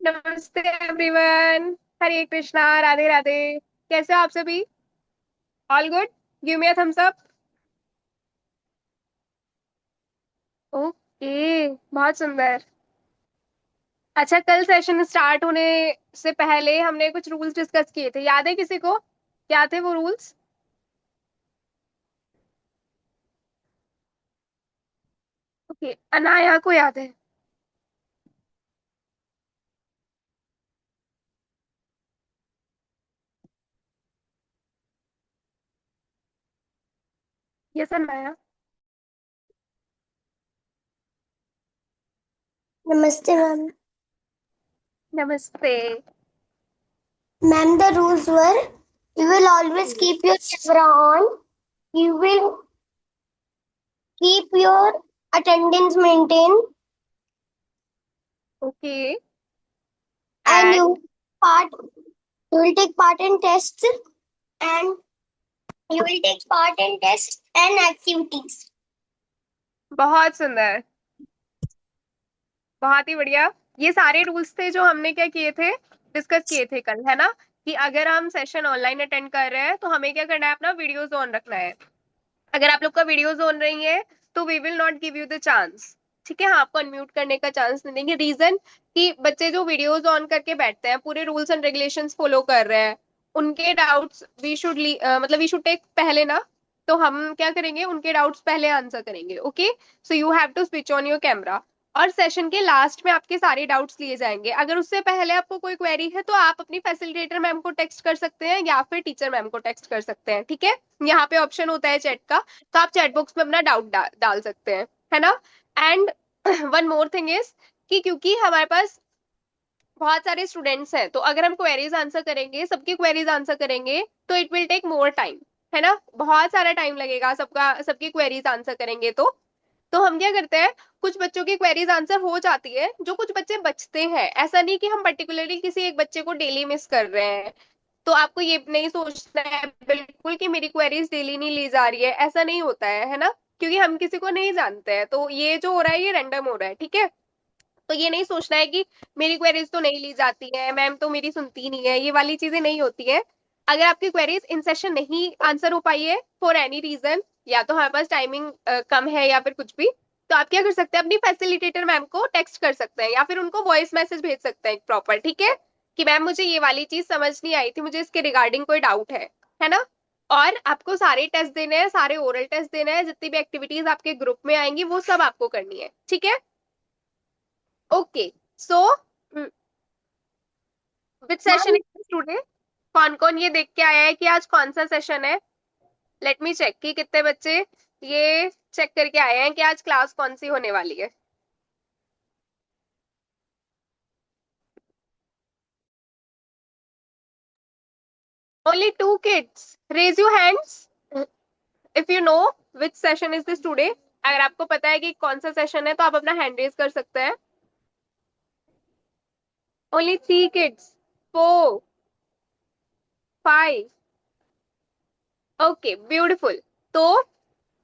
नमस्ते एवरीवन। हरे कृष्णा, राधे राधे। कैसे हो आप सभी? All good. Give me a thumbs up. Okay, बहुत सुंदर। अच्छा, कल सेशन स्टार्ट होने से पहले हमने कुछ रूल्स डिस्कस किए थे, याद है किसी को? क्या थे वो रूल्स? ओके, अनाया को याद है। यस अनाया। नमस्ते मैम। नमस्ते। Ma'am, the rules were you will always keep your camera on, you will keep your attendance maintained, okay. and and part you will take part in tests and you will take part in tests and activities. बहुत सुंदर, बहुत ही बढ़िया। ये सारे rules थे जो हमने क्या किए थे, डिस्कस किए थे कल, है ना? कि अगर हम सेशन ऑनलाइन अटेंड कर रहे हैं तो हमें क्या करना है, अपना वीडियोस ऑन रखना है। अगर आप लोग का वीडियोस ऑन रही है तो we will not give you the chance. ठीक है, हम आपको अनम्यूट करने का चांस नहीं देंगे। रीजन कि बच्चे जो वीडियोस ऑन करके बैठते हैं, पूरे रूल्स एंड रेगुलेशंस फॉलो कर रहे हैं, उनके डाउट्स वी शुड मतलब वी शुड टेक पहले ना। तो हम क्या करेंगे, उनके डाउट्स पहले आंसर करेंगे। Okay, so you have to switch on your camera. और सेशन के लास्ट में आपके सारे डाउट्स लिए जाएंगे। अगर उससे पहले आपको कोई क्वेरी है तो आप अपनी फैसिलिटेटर मैम को टेक्स्ट कर सकते हैं या फिर टीचर मैम को टेक्स्ट कर सकते हैं। ठीक है, यहाँ पे ऑप्शन होता है चैट का, तो आप चैट बॉक्स में अपना डाउट डाल सकते हैं, है ना? And one more thing is कि क्योंकि हमारे पास बहुत सारे स्टूडेंट्स हैं, तो अगर हम क्वेरीज आंसर करेंगे, सबकी क्वेरीज आंसर करेंगे, तो it will take more time, है ना? बहुत सारा टाइम लगेगा सबका, सबकी क्वेरीज आंसर करेंगे तो हम क्या करते हैं, कुछ बच्चों की क्वेरीज आंसर हो जाती है, जो कुछ बच्चे बचते हैं, ऐसा नहीं कि हम पर्टिकुलरली किसी एक बच्चे को डेली मिस कर रहे हैं। तो आपको ये नहीं सोचना है बिल्कुल कि मेरी क्वेरीज डेली नहीं ली जा रही है, ऐसा नहीं होता है ना? क्योंकि हम किसी को नहीं जानते हैं, तो ये जो हो रहा है ये रैंडम हो रहा है। ठीक है, तो ये नहीं सोचना है कि मेरी क्वेरीज तो नहीं ली जाती है, मैम तो मेरी सुनती नहीं है, ये वाली चीजें नहीं होती है। अगर आपकी क्वेरीज इन सेशन नहीं आंसर हो पाई है फॉर एनी रीजन, या तो हमारे पास टाइमिंग कम है या फिर कुछ भी, तो आप क्या कर सकते हैं, अपनी फैसिलिटेटर मैम को टेक्स्ट कर सकते हैं या फिर उनको वॉइस मैसेज भेज सकते हैं प्रॉपर। ठीक है, कि मैम मुझे ये वाली चीज समझ नहीं आई थी, मुझे इसके रिगार्डिंग कोई डाउट है ना? और आपको सारे टेस्ट देने हैं, सारे ओरल टेस्ट देने हैं, जितनी भी एक्टिविटीज आपके ग्रुप में आएंगी वो सब आपको करनी है। ठीक है, okay. So which session Ma'am, is today? कौन कौन ये देख के आया है कि आज कौन सा सेशन है? लेट मी चेक कि कितने बच्चे ये चेक करके आए हैं कि आज क्लास कौन सी होने वाली है। Only two kids, raise your hands if you know which session is this today. अगर आपको पता है कि कौन सा सेशन है तो आप अपना हैंड रेज कर सकते हैं। Only three kids, four, five. Okay, beautiful. तो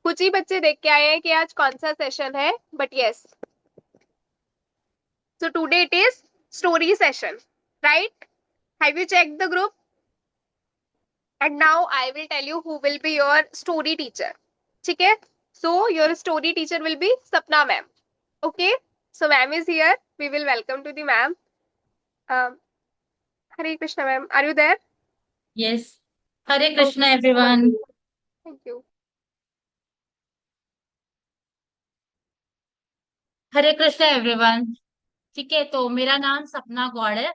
कुछ ही बच्चे देख के आए हैं कि आज कौन सा सेशन है, but yes, so today it is story session, right? Have you checked the group? And now I will tell you who will be your story teacher. ठीक है, so your story teacher will be Sapna ma'am. Okay, so ma'am is here, we will welcome to the ma'am. um, Hare Krishna ma'am, are you there? Yes. Hare Okay, Krishna everyone. thank you. Hare Krishna everyone. ठीक है, तो मेरा नाम सपना गौड़ है।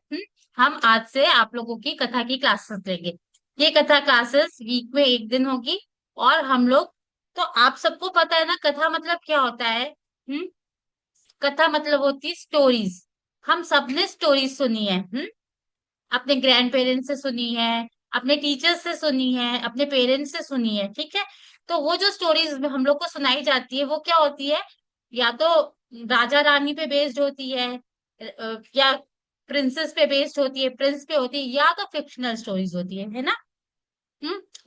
हम आज से आप लोगों की कथा की क्लासेस लेंगे। ये कथा क्लासेस वीक में एक दिन होगी। और हम लोग, तो आप सबको पता है ना कथा मतलब क्या होता है। कथा मतलब होती है स्टोरीज। हम सबने स्टोरीज सुनी है। अपने ग्रैंड पेरेंट्स से सुनी है, अपने टीचर्स से सुनी है, अपने पेरेंट्स से सुनी है। ठीक है, तो वो जो स्टोरीज हम लोग को सुनाई जाती है वो क्या होती है, या तो राजा रानी पे बेस्ड होती है, या प्रिंसेस पे बेस्ड होती है, प्रिंस पे होती है, या तो फिक्शनल स्टोरीज होती है ना।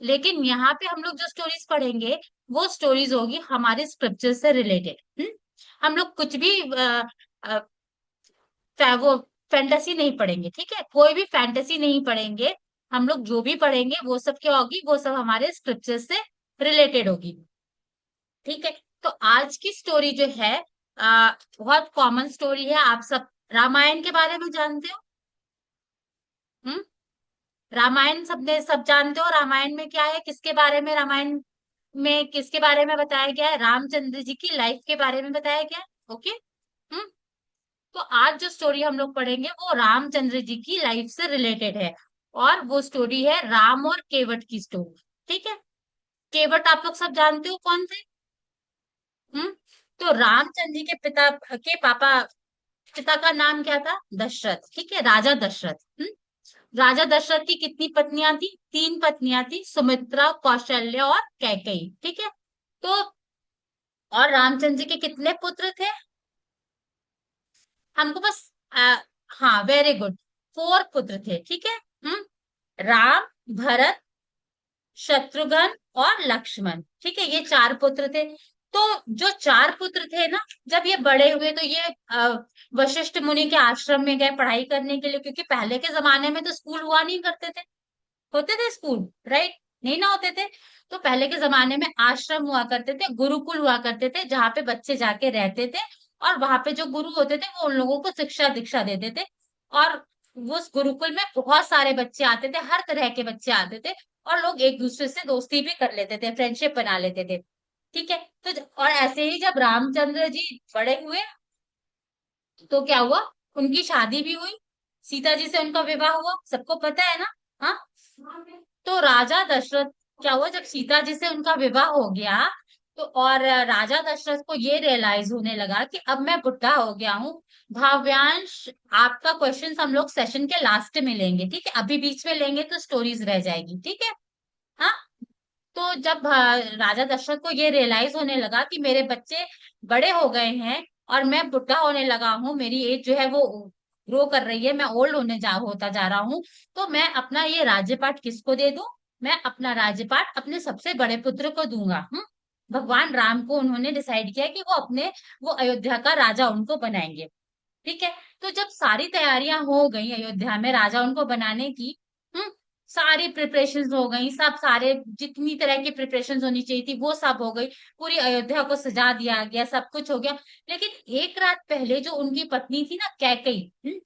लेकिन यहाँ पे हम लोग जो स्टोरीज पढ़ेंगे वो स्टोरीज होगी हमारे स्क्रिप्चर से रिलेटेड। हम लोग कुछ भी चाहे वो फैंटेसी नहीं पढ़ेंगे, ठीक है, कोई भी फैंटेसी नहीं पढ़ेंगे। हम लोग जो भी पढ़ेंगे वो सब क्या होगी, वो सब हमारे स्क्रिप्चर से रिलेटेड होगी, ठीक है। तो आज की स्टोरी जो है बहुत कॉमन स्टोरी है। आप सब रामायण के बारे में जानते हो? हम्म। रामायण सबने सब जानते हो? रामायण में क्या है, किसके बारे में, रामायण में किसके बारे में बताया गया है? रामचंद्र जी की लाइफ के बारे में बताया गया है। ओके। हम्म। तो आज जो स्टोरी हम लोग पढ़ेंगे वो रामचंद्र जी की लाइफ से रिलेटेड है, और वो स्टोरी है राम और केवट की स्टोरी, ठीक है। केवट आप लोग सब जानते हो कौन थे? हम्म। तो रामचंद्र जी के पिता के पापा, पिता का नाम क्या था? दशरथ, ठीक है, राजा दशरथ। राजा दशरथ की कितनी पत्नियां थी? 3 पत्नियां थी, सुमित्रा, कौशल्य और कैकेयी, ठीक है। तो और रामचंद्र जी के कितने पुत्र थे? हमको बस हाँ, वेरी गुड, 4 पुत्र थे, ठीक है। राम, भरत, शत्रुघ्न और लक्ष्मण, ठीक है, ये 4 पुत्र थे। तो जो 4 पुत्र थे ना, जब ये बड़े हुए तो ये वशिष्ठ मुनि के आश्रम में गए पढ़ाई करने के लिए, क्योंकि पहले के जमाने में तो स्कूल हुआ नहीं करते थे। होते थे स्कूल, राइट? नहीं ना होते थे। तो पहले के जमाने में आश्रम हुआ करते थे, गुरुकुल हुआ करते थे, जहाँ पे बच्चे जाके रहते थे, और वहां पे जो गुरु होते थे वो उन लोगों को शिक्षा दीक्षा देते थे। और वो उस गुरुकुल में बहुत सारे बच्चे आते थे, हर तरह के बच्चे आते थे, और लोग एक दूसरे से दोस्ती भी कर लेते थे, फ्रेंडशिप बना लेते थे, ठीक है। तो और ऐसे ही जब रामचंद्र जी बड़े हुए तो क्या हुआ, उनकी शादी भी हुई, सीता जी से उनका विवाह हुआ, सबको पता है ना? हाँ। तो राजा दशरथ, क्या हुआ जब सीता जी से उनका विवाह हो गया, तो और राजा दशरथ को ये रियलाइज होने लगा कि अब मैं बुढ़ा हो गया हूँ। भाव्यांश, आपका क्वेश्चन हम लोग सेशन के लास्ट में लेंगे, ठीक है, अभी बीच में लेंगे तो स्टोरीज रह जाएगी, ठीक है। हाँ। तो जब राजा दशरथ को ये रियलाइज होने लगा कि मेरे बच्चे बड़े हो गए हैं और मैं बुढ़ा होने लगा हूँ, मेरी एज जो है वो ग्रो कर रही है, मैं ओल्ड होता जा रहा हूँ, तो मैं अपना ये राज्यपाट किसको दे दूं? मैं अपना राज्यपाट अपने सबसे बड़े पुत्र को दूंगा। भगवान राम को उन्होंने डिसाइड किया कि वो अयोध्या का राजा उनको बनाएंगे, ठीक है। तो जब सारी तैयारियां हो गई अयोध्या में राजा उनको बनाने की, हम्म सारी प्रिपरेशंस हो गई, सब सारे जितनी तरह की प्रिपरेशंस होनी चाहिए थी वो सब हो गई, पूरी अयोध्या को सजा दिया गया, सब कुछ हो गया। लेकिन एक रात पहले जो उनकी पत्नी थी ना, कैकेयी,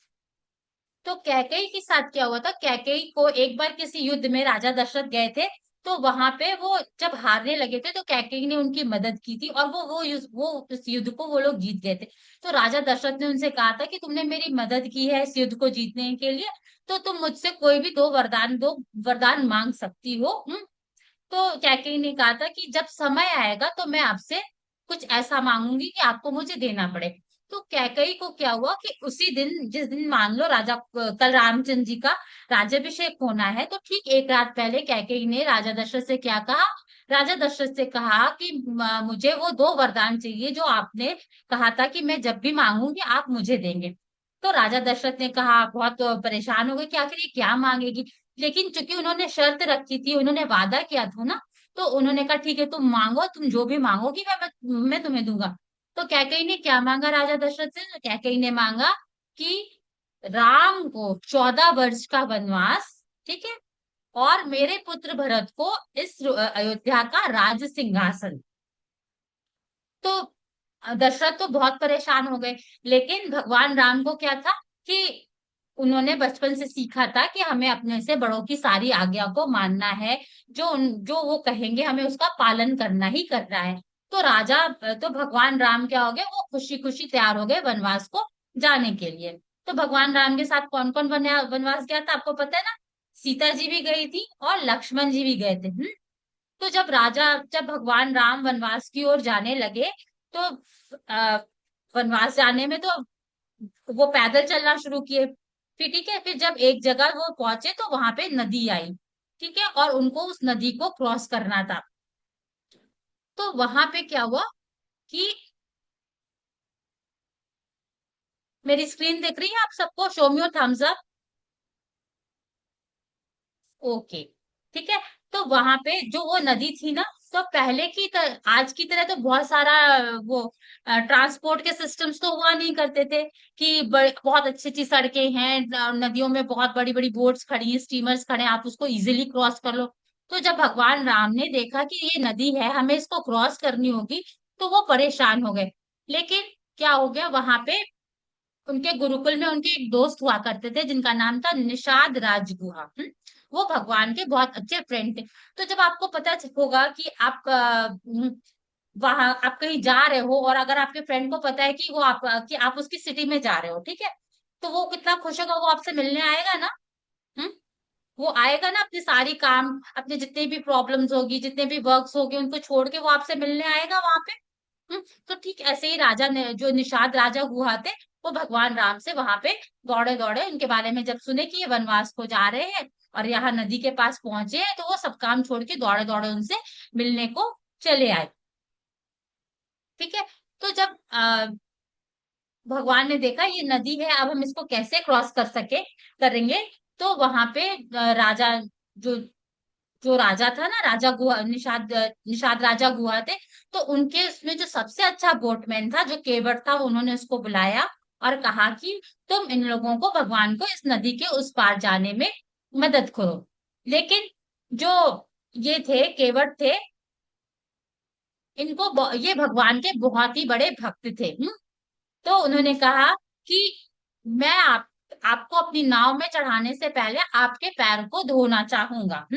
तो कैकेयी के साथ क्या हुआ था, कैकेयी को एक बार किसी युद्ध में राजा दशरथ गए थे, तो वहां पे वो जब हारने लगे थे तो कैकेयी ने उनकी मदद की थी, और वो उस युद्ध को वो लोग जीत गए थे। तो राजा दशरथ ने उनसे कहा था कि तुमने मेरी मदद की है इस युद्ध को जीतने के लिए, तो तुम मुझसे कोई भी दो वरदान मांग सकती हो। तो कैकेयी ने कहा था कि जब समय आएगा तो मैं आपसे कुछ ऐसा मांगूंगी कि आपको मुझे देना पड़े। तो कैकेयी को क्या हुआ कि उसी दिन, जिस दिन मान लो कल रामचंद्र जी का राज्याभिषेक होना है, तो ठीक एक रात पहले कैकेयी ने राजा दशरथ से क्या कहा, राजा दशरथ से कहा कि मुझे वो 2 वरदान चाहिए जो आपने कहा था कि मैं जब भी मांगूंगी आप मुझे देंगे। तो राजा दशरथ ने कहा, बहुत परेशान हो गए कि आखिर ये क्या मांगेगी। लेकिन चूंकि उन्होंने शर्त रखी थी, उन्होंने वादा किया था ना, तो उन्होंने कहा ठीक है तुम मांगो, तुम जो भी मांगोगी मैं तुम्हें दूंगा। तो कैकेयी ने क्या मांगा राजा दशरथ से? तो कैकेयी ने मांगा कि राम को 14 वर्ष का वनवास, ठीक है, और मेरे पुत्र भरत को इस अयोध्या का राज सिंहासन। तो दशरथ तो बहुत परेशान हो गए। लेकिन भगवान राम को क्या था कि उन्होंने बचपन से सीखा था कि हमें अपने से बड़ों की सारी आज्ञा को मानना है, जो वो कहेंगे हमें उसका पालन करना ही करना है। तो भगवान राम क्या हो गए, वो खुशी खुशी तैयार हो गए वनवास को जाने के लिए। तो भगवान राम के साथ कौन कौन वनवास गया था आपको पता है ना? सीता जी भी गई थी और लक्ष्मण जी भी गए थे। तो जब भगवान राम वनवास की ओर जाने लगे, तो अ, वनवास जाने में तो वो पैदल चलना शुरू किए। फिर ठीक है, फिर जब एक जगह वो पहुंचे तो वहां पे नदी आई, ठीक है, और उनको उस नदी को क्रॉस करना था। तो वहां पे क्या हुआ कि मेरी स्क्रीन दिख रही है आप सबको? Show me your thumbs up. Okay, ठीक है। तो वहां पे जो वो नदी थी ना, तो पहले की आज की तरह तो बहुत सारा वो ट्रांसपोर्ट के सिस्टम्स तो हुआ नहीं करते थे कि बहुत अच्छी अच्छी सड़कें हैं, नदियों में बहुत बड़ी बड़ी बोट्स खड़ी हैं, स्टीमर्स खड़े हैं, आप उसको इजीली क्रॉस कर लो। तो जब भगवान राम ने देखा कि ये नदी है, हमें इसको क्रॉस करनी होगी, तो वो परेशान हो गए। लेकिन क्या हो गया वहां पे, उनके गुरुकुल में उनके एक दोस्त हुआ करते थे जिनका नाम था निषाद राजगुहा। वो भगवान के बहुत अच्छे फ्रेंड थे। तो जब आपको पता होगा कि आप वहां आप कहीं जा रहे हो, और अगर आपके फ्रेंड को पता है कि आप उसकी सिटी में जा रहे हो, ठीक है, तो वो कितना खुश होगा, वो आपसे मिलने आएगा ना। हम्म वो आएगा ना, अपने सारी काम, अपने जितने भी प्रॉब्लम्स होगी, जितने भी वर्क्स होगी, उनको छोड़ के वो आपसे मिलने आएगा वहां पे। तो ठीक ऐसे ही राजा ने, जो निषाद राजा हुआ थे, वो भगवान राम से वहां पे दौड़े दौड़े उनके बारे में जब सुने कि ये वनवास को जा रहे हैं और यहाँ नदी के पास पहुंचे हैं, तो वो सब काम छोड़ के दौड़े दौड़े उनसे मिलने को चले आए। ठीक है। तो जब भगवान ने देखा ये नदी है, अब हम इसको कैसे क्रॉस करेंगे, तो वहां पे राजा, जो जो राजा था ना, राजा गुहा, निषाद राजा गुहा थे, तो उनके उसमें जो सबसे अच्छा बोटमैन था, जो केवट था, उन्होंने उसको बुलाया और कहा कि तुम इन लोगों को, भगवान को, इस नदी के उस पार जाने में मदद करो। लेकिन जो ये थे, केवट थे, ये भगवान के बहुत ही बड़े भक्त थे। तो उन्होंने कहा कि मैं आपको अपनी नाव में चढ़ाने से पहले आपके पैर को धोना चाहूंगा।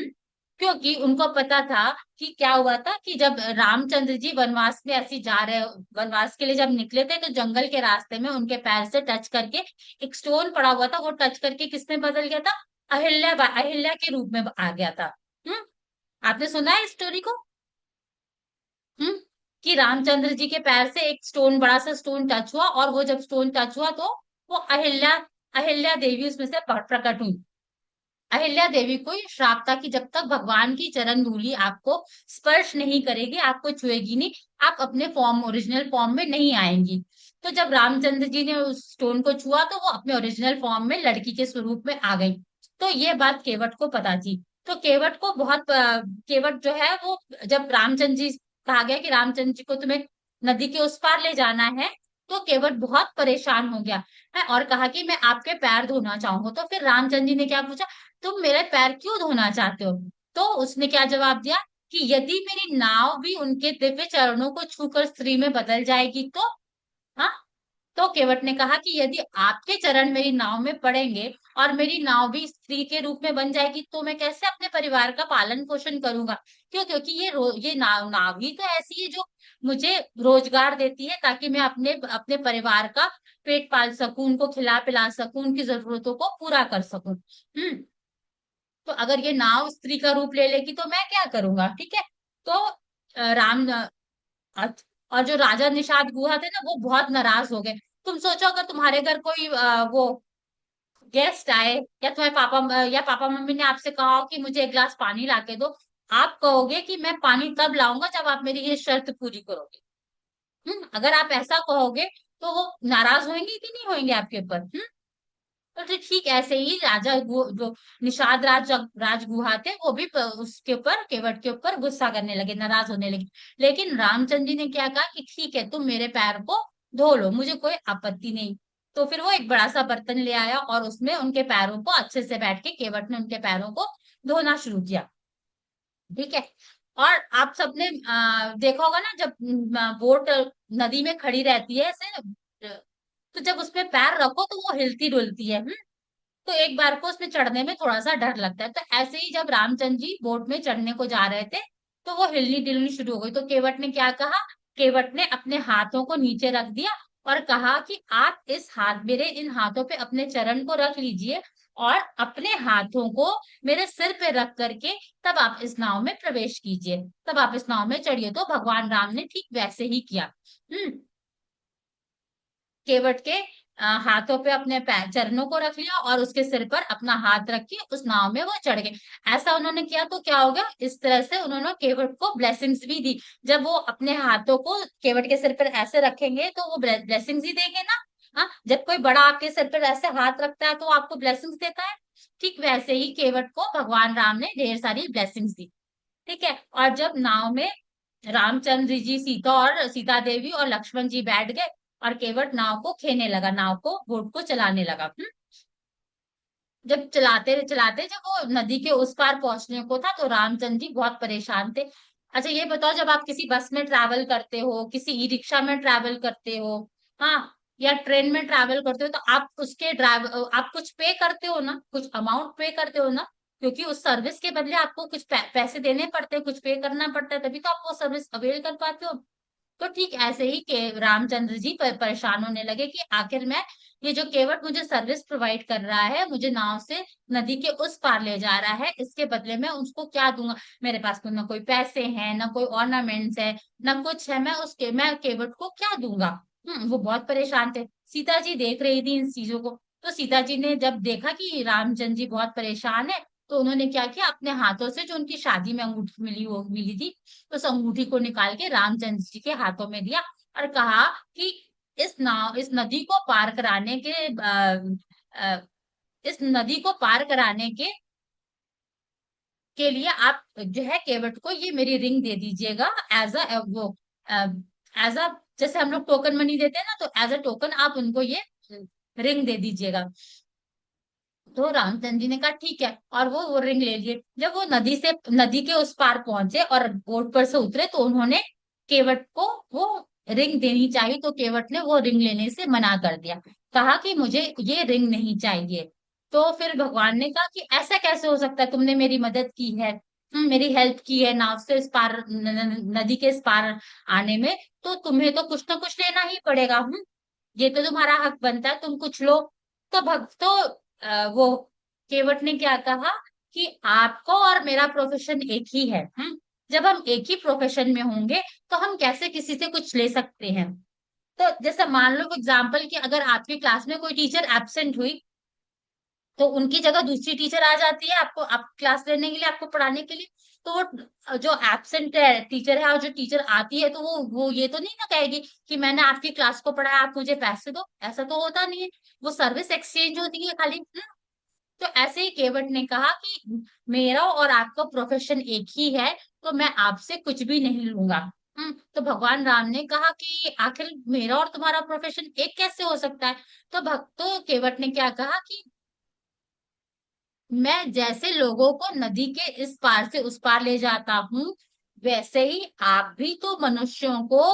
क्योंकि उनको पता था कि क्या हुआ था, कि जब रामचंद्र जी वनवास में ऐसे जा रहे, वनवास के लिए जब निकले थे, तो जंगल के रास्ते में उनके पैर से टच करके एक स्टोन पड़ा हुआ था, वो टच करके किसमें बदल गया था, अहिल्या के रूप में आ गया था। हम्म आपने सुना है इस स्टोरी को? हम्म कि रामचंद्र जी के पैर से एक स्टोन, बड़ा सा स्टोन टच हुआ, और वो जब स्टोन टच हुआ, तो वो अहिल्या देवी उसमें से प्रकट हुई। अहिल्या देवी को ये श्राप था कि जब तक भगवान की चरण धूलि आपको स्पर्श नहीं करेगी, आपको छुएगी नहीं, आप अपने फॉर्म, ओरिजिनल फॉर्म में नहीं आएंगी। तो जब रामचंद्र जी ने उस स्टोन को छुआ, तो वो अपने ओरिजिनल फॉर्म में लड़की के स्वरूप में आ गई। तो ये बात केवट को पता थी। तो केवट को बहुत केवट जो है वो, जब रामचंद्र जी, कहा गया कि रामचंद्र जी को तुम्हें नदी के उस पार ले जाना है, तो केवट बहुत परेशान हो गया है और कहा कि मैं आपके पैर धोना चाहूंगा। तो फिर रामचंद्र जी ने क्या पूछा, तुम मेरे पैर क्यों धोना चाहते हो? तो उसने क्या जवाब दिया कि यदि मेरी नाव भी उनके दिव्य चरणों को छूकर स्त्री में बदल जाएगी तो। हाँ। तो केवट ने कहा कि यदि आपके चरण मेरी नाव में पड़ेंगे और मेरी नाव भी स्त्री के रूप में बन जाएगी, तो मैं कैसे अपने परिवार का पालन पोषण करूंगा? क्यों? क्योंकि ये नाव ही तो ऐसी है जो मुझे रोजगार देती है, ताकि मैं अपने अपने परिवार का पेट पाल सकूं, उनको खिला पिला सकूं, उनकी जरूरतों को पूरा कर सकूं। तो अगर ये नाव स्त्री का रूप ले लेगी तो मैं क्या करूंगा? ठीक है। तो राम और जो राजा निषाद गुहा थे ना, वो बहुत नाराज हो गए। तुम सोचो, अगर तुम्हारे घर कोई वो गेस्ट आए, या तुम्हारे या पापा मम्मी ने आपसे कहा हो कि मुझे एक गिलास पानी ला के दो, आप कहोगे कि मैं पानी तब लाऊंगा जब आप मेरी ये शर्त पूरी करोगे। अगर आप ऐसा कहोगे, तो वो नाराज होंगे कि नहीं होंगे आपके ऊपर? तो ठीक ऐसे ही जो निषाद राजगुहा थे, वो भी उसके ऊपर, केवट के ऊपर गुस्सा करने लगे, नाराज होने लगे। लेकिन रामचंद्र जी ने क्या कहा कि ठीक है, तुम मेरे पैर को धो लो, मुझे कोई आपत्ति नहीं। तो फिर वो एक बड़ा सा बर्तन ले आया और उसमें उनके पैरों को अच्छे से बैठ के केवट ने उनके पैरों को धोना शुरू किया। ठीक है। और आप सबने देखा होगा ना, जब बोट नदी में खड़ी रहती है ऐसे, तो जब उसमें पैर रखो तो वो हिलती डुलती है। तो एक बार को उसमें चढ़ने में थोड़ा सा डर लगता है। तो ऐसे ही जब रामचंद्र जी बोट में चढ़ने को जा रहे थे, तो वो हिलनी डुलनी शुरू हो गई। तो केवट ने क्या कहा, केवट ने अपने हाथों को नीचे रख दिया और कहा कि आप इस हाथ, मेरे इन हाथों पे अपने चरण को रख लीजिए, और अपने हाथों को मेरे सिर पे रख करके तब आप इस नाव में प्रवेश कीजिए, तब आप इस नाव में चढ़िए। तो भगवान राम ने ठीक वैसे ही किया। हम्म केवट के हाथों पे अपने पैर, चरणों को रख लिया, और उसके सिर पर अपना हाथ रख के उस नाव में वो चढ़ गए। ऐसा उन्होंने किया तो क्या हो गया, इस तरह से उन्होंने केवट को ब्लेसिंग्स भी दी। जब वो अपने हाथों को केवट के सिर पर ऐसे रखेंगे, तो वो ब्लेसिंग्स ही देंगे ना। हाँ, जब कोई बड़ा आपके सिर पर ऐसे हाथ रखता है, तो वो आपको ब्लेसिंग्स देता है। ठीक वैसे ही केवट को भगवान राम ने ढेर सारी ब्लेसिंग्स दी। ठीक है। और जब नाव में रामचंद्र जी, सीता देवी और लक्ष्मण जी बैठ गए और केवट नाव को खेने लगा, नाव को, बोट को चलाने लगा। जब चलाते चलाते जब वो नदी के उस पार पहुंचने को था तो रामचंद्र जी बहुत परेशान थे। अच्छा ये बताओ, जब आप किसी बस में ट्रैवल करते हो, किसी ई रिक्शा में ट्रैवल करते हो, हाँ, या ट्रेन में ट्रैवल करते हो, तो आप उसके ड्राइव आप कुछ पे करते हो ना, कुछ अमाउंट पे करते हो ना, क्योंकि उस सर्विस के बदले आपको कुछ पैसे देने पड़ते हैं, कुछ पे करना पड़ता है, तभी तो आप वो सर्विस अवेल कर पाते हो। तो ठीक ऐसे ही के रामचंद्र जी परेशान होने लगे कि आखिर मैं, ये जो केवट मुझे सर्विस प्रोवाइड कर रहा है, मुझे नाव से नदी के उस पार ले जा रहा है, इसके बदले में उसको क्या दूंगा? मेरे पास तो ना कोई पैसे हैं, ना कोई ऑर्नामेंट्स है, ना कुछ है, मैं केवट को क्या दूंगा? वो बहुत परेशान थे। सीता जी देख रही थी इन चीजों को। तो सीता जी ने जब देखा कि रामचंद्र जी बहुत परेशान है, तो उन्होंने क्या किया, अपने हाथों से जो उनकी शादी में अंगूठी मिली थी, उस अंगूठी को निकाल के रामचंद्र जी के हाथों में दिया और कहा कि इस नदी को पार कराने के अ, इस नदी को पार कराने के लिए आप जो है केवट को ये मेरी रिंग दे दीजिएगा, एज अ वो एज अ, जैसे हम लोग टोकन मनी देते हैं ना, तो एज अ टोकन आप उनको ये रिंग दे दीजिएगा। तो रामचंद्र जी ने कहा ठीक है, और वो रिंग ले लिए। जब वो नदी के उस पार पहुंचे और बोट पर से उतरे, तो उन्होंने केवट को वो रिंग देनी चाहिए, तो केवट ने वो रिंग लेने से मना कर दिया, कहा कि मुझे ये रिंग नहीं चाहिए। तो फिर भगवान ने कहा कि ऐसा कैसे हो सकता है, तुमने मेरी मदद की है, मेरी हेल्प की है नाव से इस पार नदी के इस पार आने में, तो तुम्हें तो कुछ ना कुछ लेना ही पड़ेगा। ये तो तुम्हारा हक बनता है, तुम कुछ लो। तो वो केवट ने क्या कहा कि आपको और मेरा प्रोफेशन एक ही है। जब हम एक ही प्रोफेशन में होंगे तो हम कैसे किसी से कुछ ले सकते हैं? तो जैसे मान लो एग्जाम्पल कि अगर आपकी क्लास में कोई टीचर एब्सेंट हुई, तो उनकी जगह दूसरी टीचर आ जाती है आपको, आप क्लास लेने के लिए, आपको पढ़ाने के लिए। तो वो जो एब्सेंट है टीचर है, और जो टीचर आती है, तो वो ये तो नहीं ना कहेगी कि मैंने आपकी क्लास को पढ़ाया, आप मुझे पैसे दो। ऐसा तो होता नहीं है, वो सर्विस एक्सचेंज होती है खाली। तो ऐसे ही केवट ने कहा कि मेरा और आपका प्रोफेशन एक ही है, तो मैं आपसे कुछ भी नहीं लूंगा। तो भगवान राम ने कहा कि आखिर मेरा और तुम्हारा प्रोफेशन एक कैसे हो सकता है? तो भक्तों केवट ने क्या कहा कि मैं जैसे लोगों को नदी के इस पार से उस पार ले जाता हूँ, वैसे ही आप भी तो मनुष्यों को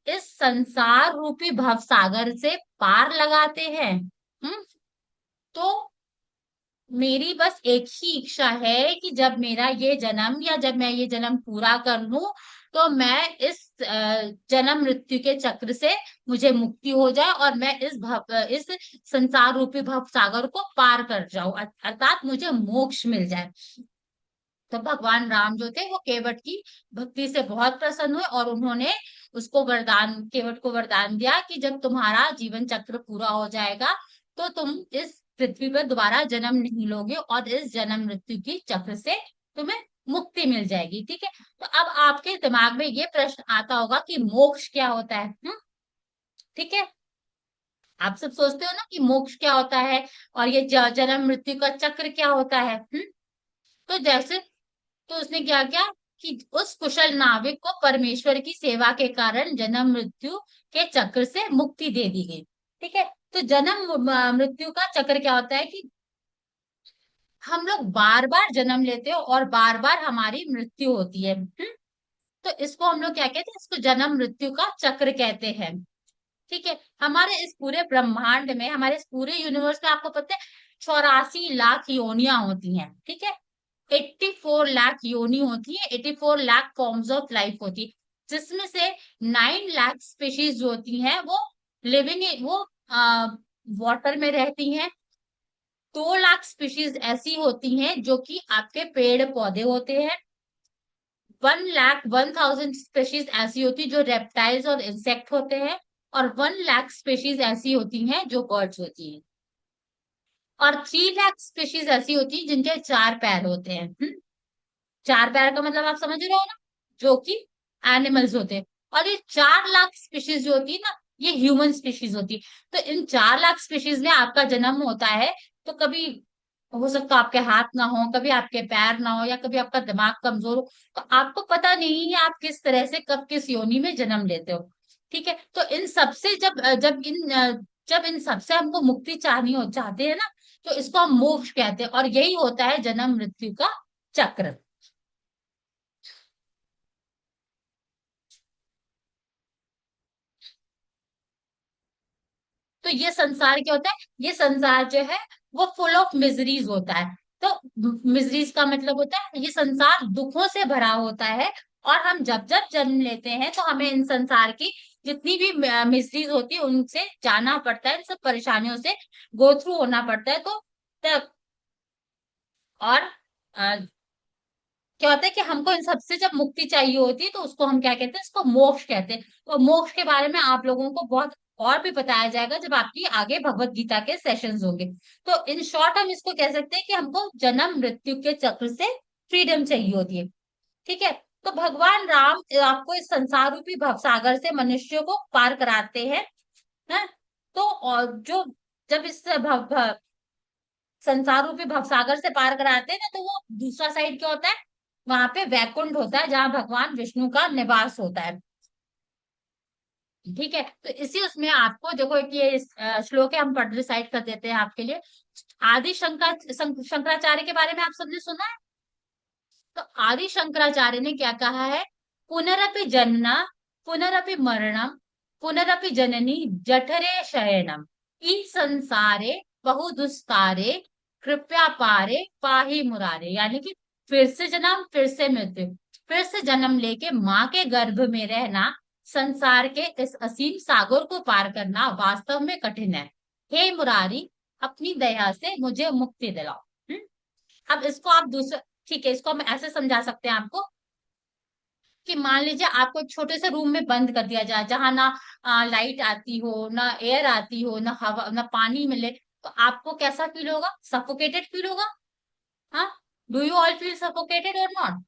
इस संसार रूपी भवसागर से पार लगाते हैं। तो मेरी बस एक ही इच्छा है कि जब मेरा ये जन्म, या जब मैं ये जन्म पूरा कर लूं, तो मैं इस जन्म मृत्यु के चक्र से मुझे मुक्ति हो जाए, और मैं इस संसार रूपी भव सागर को पार कर जाऊं, अर्थात मुझे मोक्ष मिल जाए। तो भगवान राम जो थे वो केवट की भक्ति से बहुत प्रसन्न हुए, और उन्होंने केवट को वरदान दिया कि जब तुम्हारा जीवन चक्र पूरा हो जाएगा, तो तुम इस पृथ्वी पर दोबारा जन्म नहीं लोगे, और इस जन्म मृत्यु की चक्र से तुम्हें मुक्ति मिल जाएगी। ठीक है। तो अब आपके दिमाग में ये प्रश्न आता होगा कि मोक्ष क्या होता है? ठीक है। आप सब सोचते हो ना कि मोक्ष क्या होता है, और ये जन्म मृत्यु का चक्र क्या होता है। तो जैसे, तो उसने क्या किया कि उस कुशल नाविक को परमेश्वर की सेवा के कारण जन्म मृत्यु के चक्र से मुक्ति दे दी गई। ठीक है। तो जन्म मृत्यु का चक्र क्या होता है कि हम लोग बार बार जन्म लेते हो और बार बार हमारी मृत्यु होती है। तो इसको हम लोग क्या कहते हैं? इसको जन्म मृत्यु का चक्र कहते हैं। ठीक है। हमारे इस पूरे ब्रह्मांड में, हमारे इस पूरे यूनिवर्स में, आपको पता है 84 लाख योनियां होती हैं। ठीक है। 84 लाख योनि होती है, 84 लाख फॉर्म्स ऑफ लाइफ होती है, जिसमें से 9 लाख स्पीशीज जो होती हैं वो लिविंग, वो वाटर में रहती हैं। 2 लाख स्पीशीज ऐसी होती हैं जो कि आपके पेड़ पौधे होते हैं। 1,01,000 स्पीशीज ऐसी होती जो रेप्टाइल्स और इंसेक्ट होते हैं। और 1 लाख स्पीशीज ऐसी होती हैं जो बर्ड्स होती हैं। और 3 लाख स्पीशीज ऐसी होती हैं जिनके 4 पैर होते हैं। 4 पैर का मतलब आप समझ रहे हो ना, जो कि एनिमल्स होते हैं। और ये 4 लाख स्पीशीज जो होती है ना, ये ह्यूमन स्पीशीज होती है। तो इन 4 लाख स्पीशीज में आपका जन्म होता है। तो कभी हो सकता है आपके हाथ ना हो, कभी आपके पैर ना हो, या कभी आपका दिमाग कमजोर हो, तो आपको पता नहीं है आप किस तरह से कब किस योनि में जन्म लेते हो। ठीक है, तो इन सबसे जब इन सबसे हमको मुक्ति चाहते हैं ना, तो इसको हम मोक्ष कहते हैं, और यही होता है जन्म मृत्यु का चक्र। तो ये संसार क्या होता है, ये संसार जो है वो फुल ऑफ मिजरीज होता है। तो मिजरीज का मतलब होता है ये संसार दुखों से भरा होता है, और हम जब जब जन्म लेते हैं तो हमें इन संसार की जितनी भी मिजरीज होती है उनसे जाना पड़ता है, इन सब परेशानियों से गो थ्रू होना पड़ता है। तो तब और क्या होता है कि हमको इन सबसे जब मुक्ति चाहिए होती है तो उसको हम क्या कहते हैं, इसको मोक्ष कहते हैं। तो मोक्ष के बारे में आप लोगों को बहुत और भी बताया जाएगा जब आपकी आगे भगवत गीता के सेशंस होंगे। तो इन शॉर्ट हम इसको कह सकते हैं कि हमको जन्म मृत्यु के चक्र से फ्रीडम चाहिए होती है। ठीक है, तो भगवान राम आपको इस संसार रूपी भवसागर से मनुष्यों को पार कराते हैं। हैं? तो और जो जब इस संसार रूपी भवसागर से पार कराते हैं ना, तो वो दूसरा साइड क्या होता है, वहां पे वैकुंठ होता है जहाँ भगवान विष्णु का निवास होता है। ठीक है, तो इसी उसमें आपको देखो कि ये श्लोक है, हम पढ़ रिसाइट कर देते हैं आपके लिए। आदि शंकराचार्य के बारे में आप सबने सुना है। तो आदि शंकराचार्य ने क्या कहा है, पुनरपि जन्म, पुनरपि मरणम, पुनरपि जननी जठरे शयनम, ई संसारे बहु दुस्तारे, कृपया पारे पाही मुरारे। यानी कि फिर से जन्म, फिर से मृत्यु, फिर से जन्म लेके माँ के गर्भ में रहना, संसार के इस असीम सागर को पार करना वास्तव में कठिन है। हे मुरारी, अपनी दया से मुझे मुक्ति दिलाओ। अब इसको आप दूसरा, ठीक है, इसको हम ऐसे समझा सकते हैं आपको कि मान लीजिए आपको एक छोटे से रूम में बंद कर दिया जाए जहां ना लाइट आती हो, ना एयर आती हो, ना हवा, ना पानी मिले, तो आपको कैसा फील होगा, सफोकेटेड फील होगा। हाँ, do you all feel suffocated और नॉट।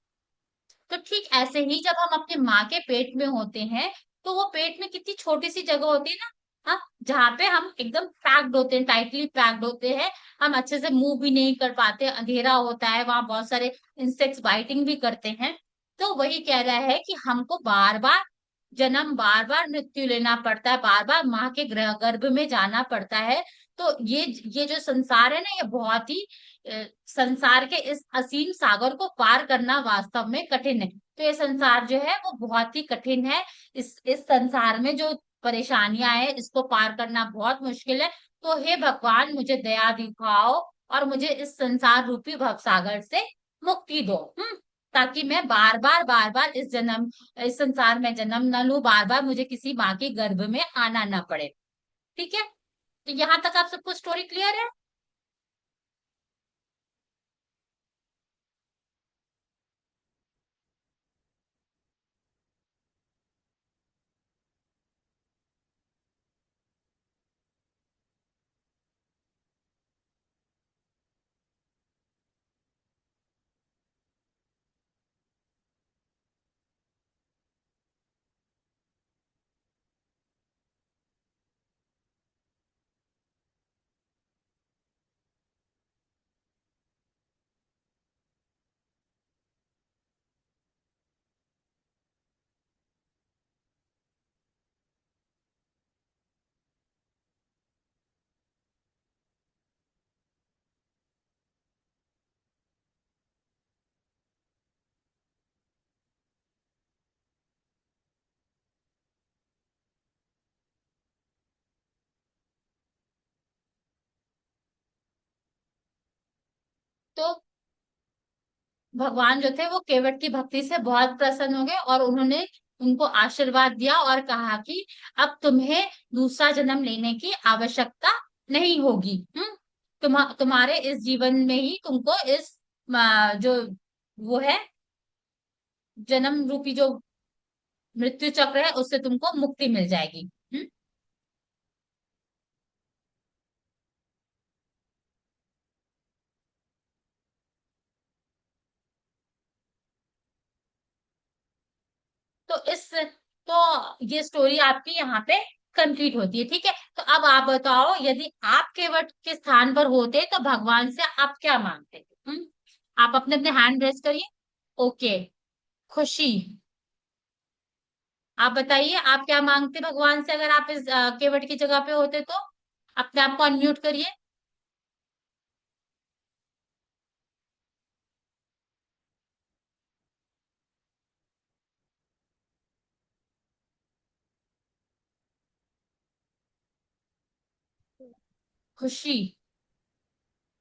तो ठीक ऐसे ही जब हम अपने माँ के पेट में होते हैं, तो वो पेट में कितनी छोटी सी जगह होती है ना, हाँ, जहाँ पे हम एकदम पैक्ड होते हैं, टाइटली पैक्ड होते हैं, हम अच्छे से मूव भी नहीं कर पाते, अंधेरा होता है, वहां बहुत सारे इंसेक्ट्स बाइटिंग भी करते हैं। तो वही कह रहा है कि हमको बार बार जन्म, बार बार मृत्यु लेना पड़ता है, बार बार माँ के गर्भ में जाना पड़ता है। तो ये जो संसार है ना, ये बहुत ही संसार के इस असीम सागर को पार करना वास्तव में कठिन है। तो ये संसार जो है वो बहुत ही कठिन है। इस संसार में जो परेशानियां है इसको पार करना बहुत मुश्किल है। तो हे भगवान, मुझे दया दिखाओ और मुझे इस संसार रूपी भवसागर से मुक्ति दो। ताकि मैं बार बार इस संसार में जन्म न लूं, बार बार मुझे किसी माँ के गर्भ में आना ना पड़े। ठीक है, तो यहाँ तक आप सबको स्टोरी क्लियर है। तो भगवान जो थे वो केवट की भक्ति से बहुत प्रसन्न हो गए, और उन्होंने उनको आशीर्वाद दिया और कहा कि अब तुम्हें दूसरा जन्म लेने की आवश्यकता नहीं होगी। तुम्हारे इस जीवन में ही तुमको इस जो वो है जन्म रूपी जो मृत्यु चक्र है उससे तुमको मुक्ति मिल जाएगी। तो ये स्टोरी आपकी यहाँ पे कंप्लीट होती है। ठीक है, तो अब आप बताओ, यदि आप केवट के स्थान पर होते तो भगवान से आप क्या मांगते? आप अपने अपने हैंड रेस करिए। ओके। खुशी, आप बताइए आप क्या मांगते भगवान से अगर आप इस केवट की जगह पे होते तो? अपने आप को अनम्यूट करिए। खुशी,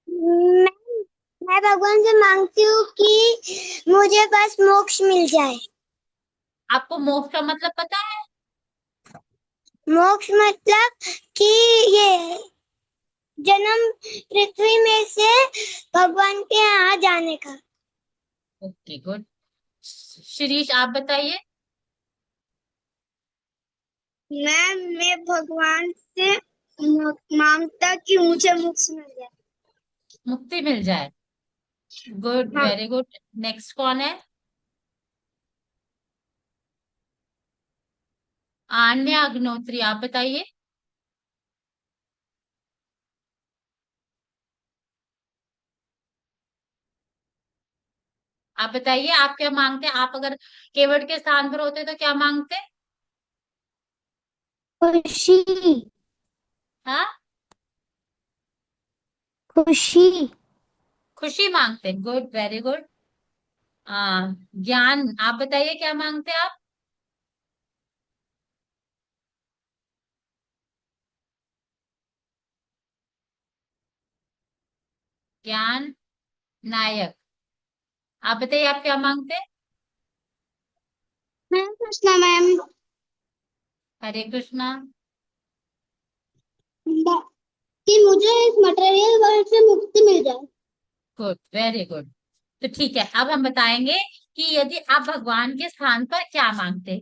मैं मैं भगवान से मांगती हूँ कि मुझे बस मोक्ष मिल जाए। आपको मोक्ष का मतलब पता है? मोक्ष मतलब कि ये जन्म पृथ्वी में से भगवान के यहाँ जाने का। Okay, good. शिरीष, आप बताइए। मैं भगवान से मांगता कि मुझे मोक्ष मिल जाए। मुक्ति मिल जाए। गुड, हाँ। Very good. नेक्स्ट कौन है? आन्या अग्नोत्री, आप बताइए। आप बताइए आप क्या मांगते हैं? आप अगर केवट के स्थान पर होते तो क्या मांगते? खुशी। हाँ, खुशी। खुशी मांगते। Good, very good. ज्ञान, आप बताइए क्या मांगते हैं आप? ज्ञान नायक, आप बताइए आप क्या मांगते हैं? मैं कृष्णा मैम, हरे कृष्णा। कि मुझे इस मटेरियल वर्ल्ड से मुक्ति मिल जाए। Good, very good. तो ठीक है, अब हम बताएंगे कि यदि आप भगवान के स्थान पर क्या मांगते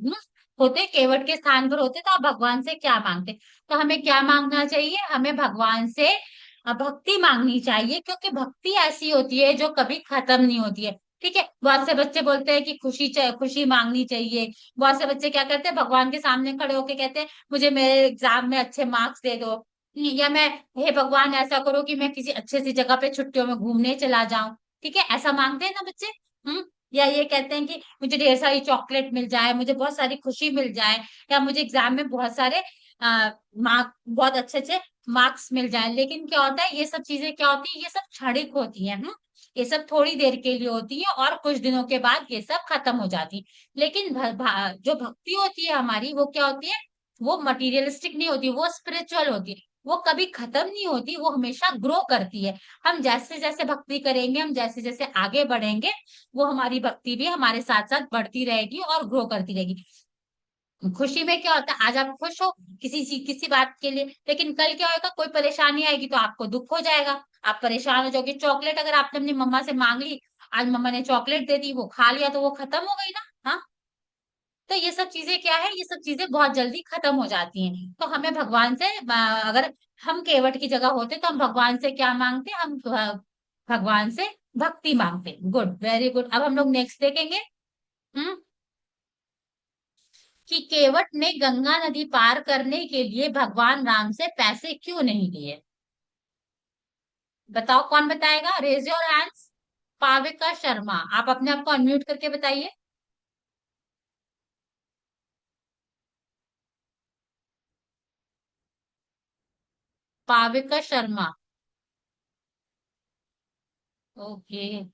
होते, केवट के स्थान पर होते तो आप भगवान से क्या मांगते? तो हमें क्या मांगना चाहिए? हमें भगवान से भक्ति मांगनी चाहिए, क्योंकि भक्ति ऐसी होती है जो कभी खत्म नहीं होती है। ठीक है, बहुत से बच्चे बोलते हैं कि खुशी मांगनी चाहिए। बहुत से बच्चे क्या करते हैं, भगवान के सामने खड़े होके कहते हैं मुझे मेरे एग्जाम में अच्छे मार्क्स दे दो, या मैं, हे भगवान ऐसा करो कि मैं किसी अच्छे सी जगह पे छुट्टियों में घूमने चला जाऊं। ठीक है, ऐसा मांगते हैं ना बच्चे। हम्म। या ये कहते हैं कि मुझे ढेर सारी चॉकलेट मिल जाए, मुझे बहुत सारी खुशी मिल जाए, या मुझे एग्जाम में बहुत सारे मार्क, बहुत अच्छे अच्छे मार्क्स मिल जाए। लेकिन क्या होता है, ये सब चीजें क्या होती है, ये सब क्षणिक होती है। ये सब थोड़ी देर के लिए होती है और कुछ दिनों के बाद ये सब खत्म हो जाती है। लेकिन जो भक्ति होती है हमारी, वो क्या होती है, वो मटीरियलिस्टिक नहीं होती, वो स्पिरिचुअल होती है। वो कभी खत्म नहीं होती, वो हमेशा ग्रो करती है। हम जैसे जैसे भक्ति करेंगे, हम जैसे जैसे आगे बढ़ेंगे, वो हमारी भक्ति भी हमारे साथ साथ बढ़ती रहेगी और ग्रो करती रहेगी। खुशी में क्या होता है, आज आप खुश हो किसी बात के लिए, लेकिन कल क्या होगा, कोई परेशानी आएगी तो आपको दुख हो जाएगा, आप परेशान हो जाओगे। चॉकलेट अगर आपने अपनी मम्मा से मांग ली, आज मम्मा ने चॉकलेट दे दी, वो खा लिया, तो वो खत्म हो गई ना। हाँ, तो ये सब चीजें क्या है, ये सब चीजें बहुत जल्दी खत्म हो जाती हैं। तो हमें भगवान से अगर हम केवट की जगह होते तो हम भगवान से क्या मांगते? हम भगवान से भक्ति मांगते। Good, very good. अब हम लोग नेक्स्ट देखेंगे। हम्म कि केवट ने गंगा नदी पार करने के लिए भगवान राम से पैसे क्यों नहीं लिए? बताओ, कौन बताएगा? Raise your hands. Pavika Sharma, आप अपने आप को अनम्यूट करके बताइए। पाविका शर्मा। ओके।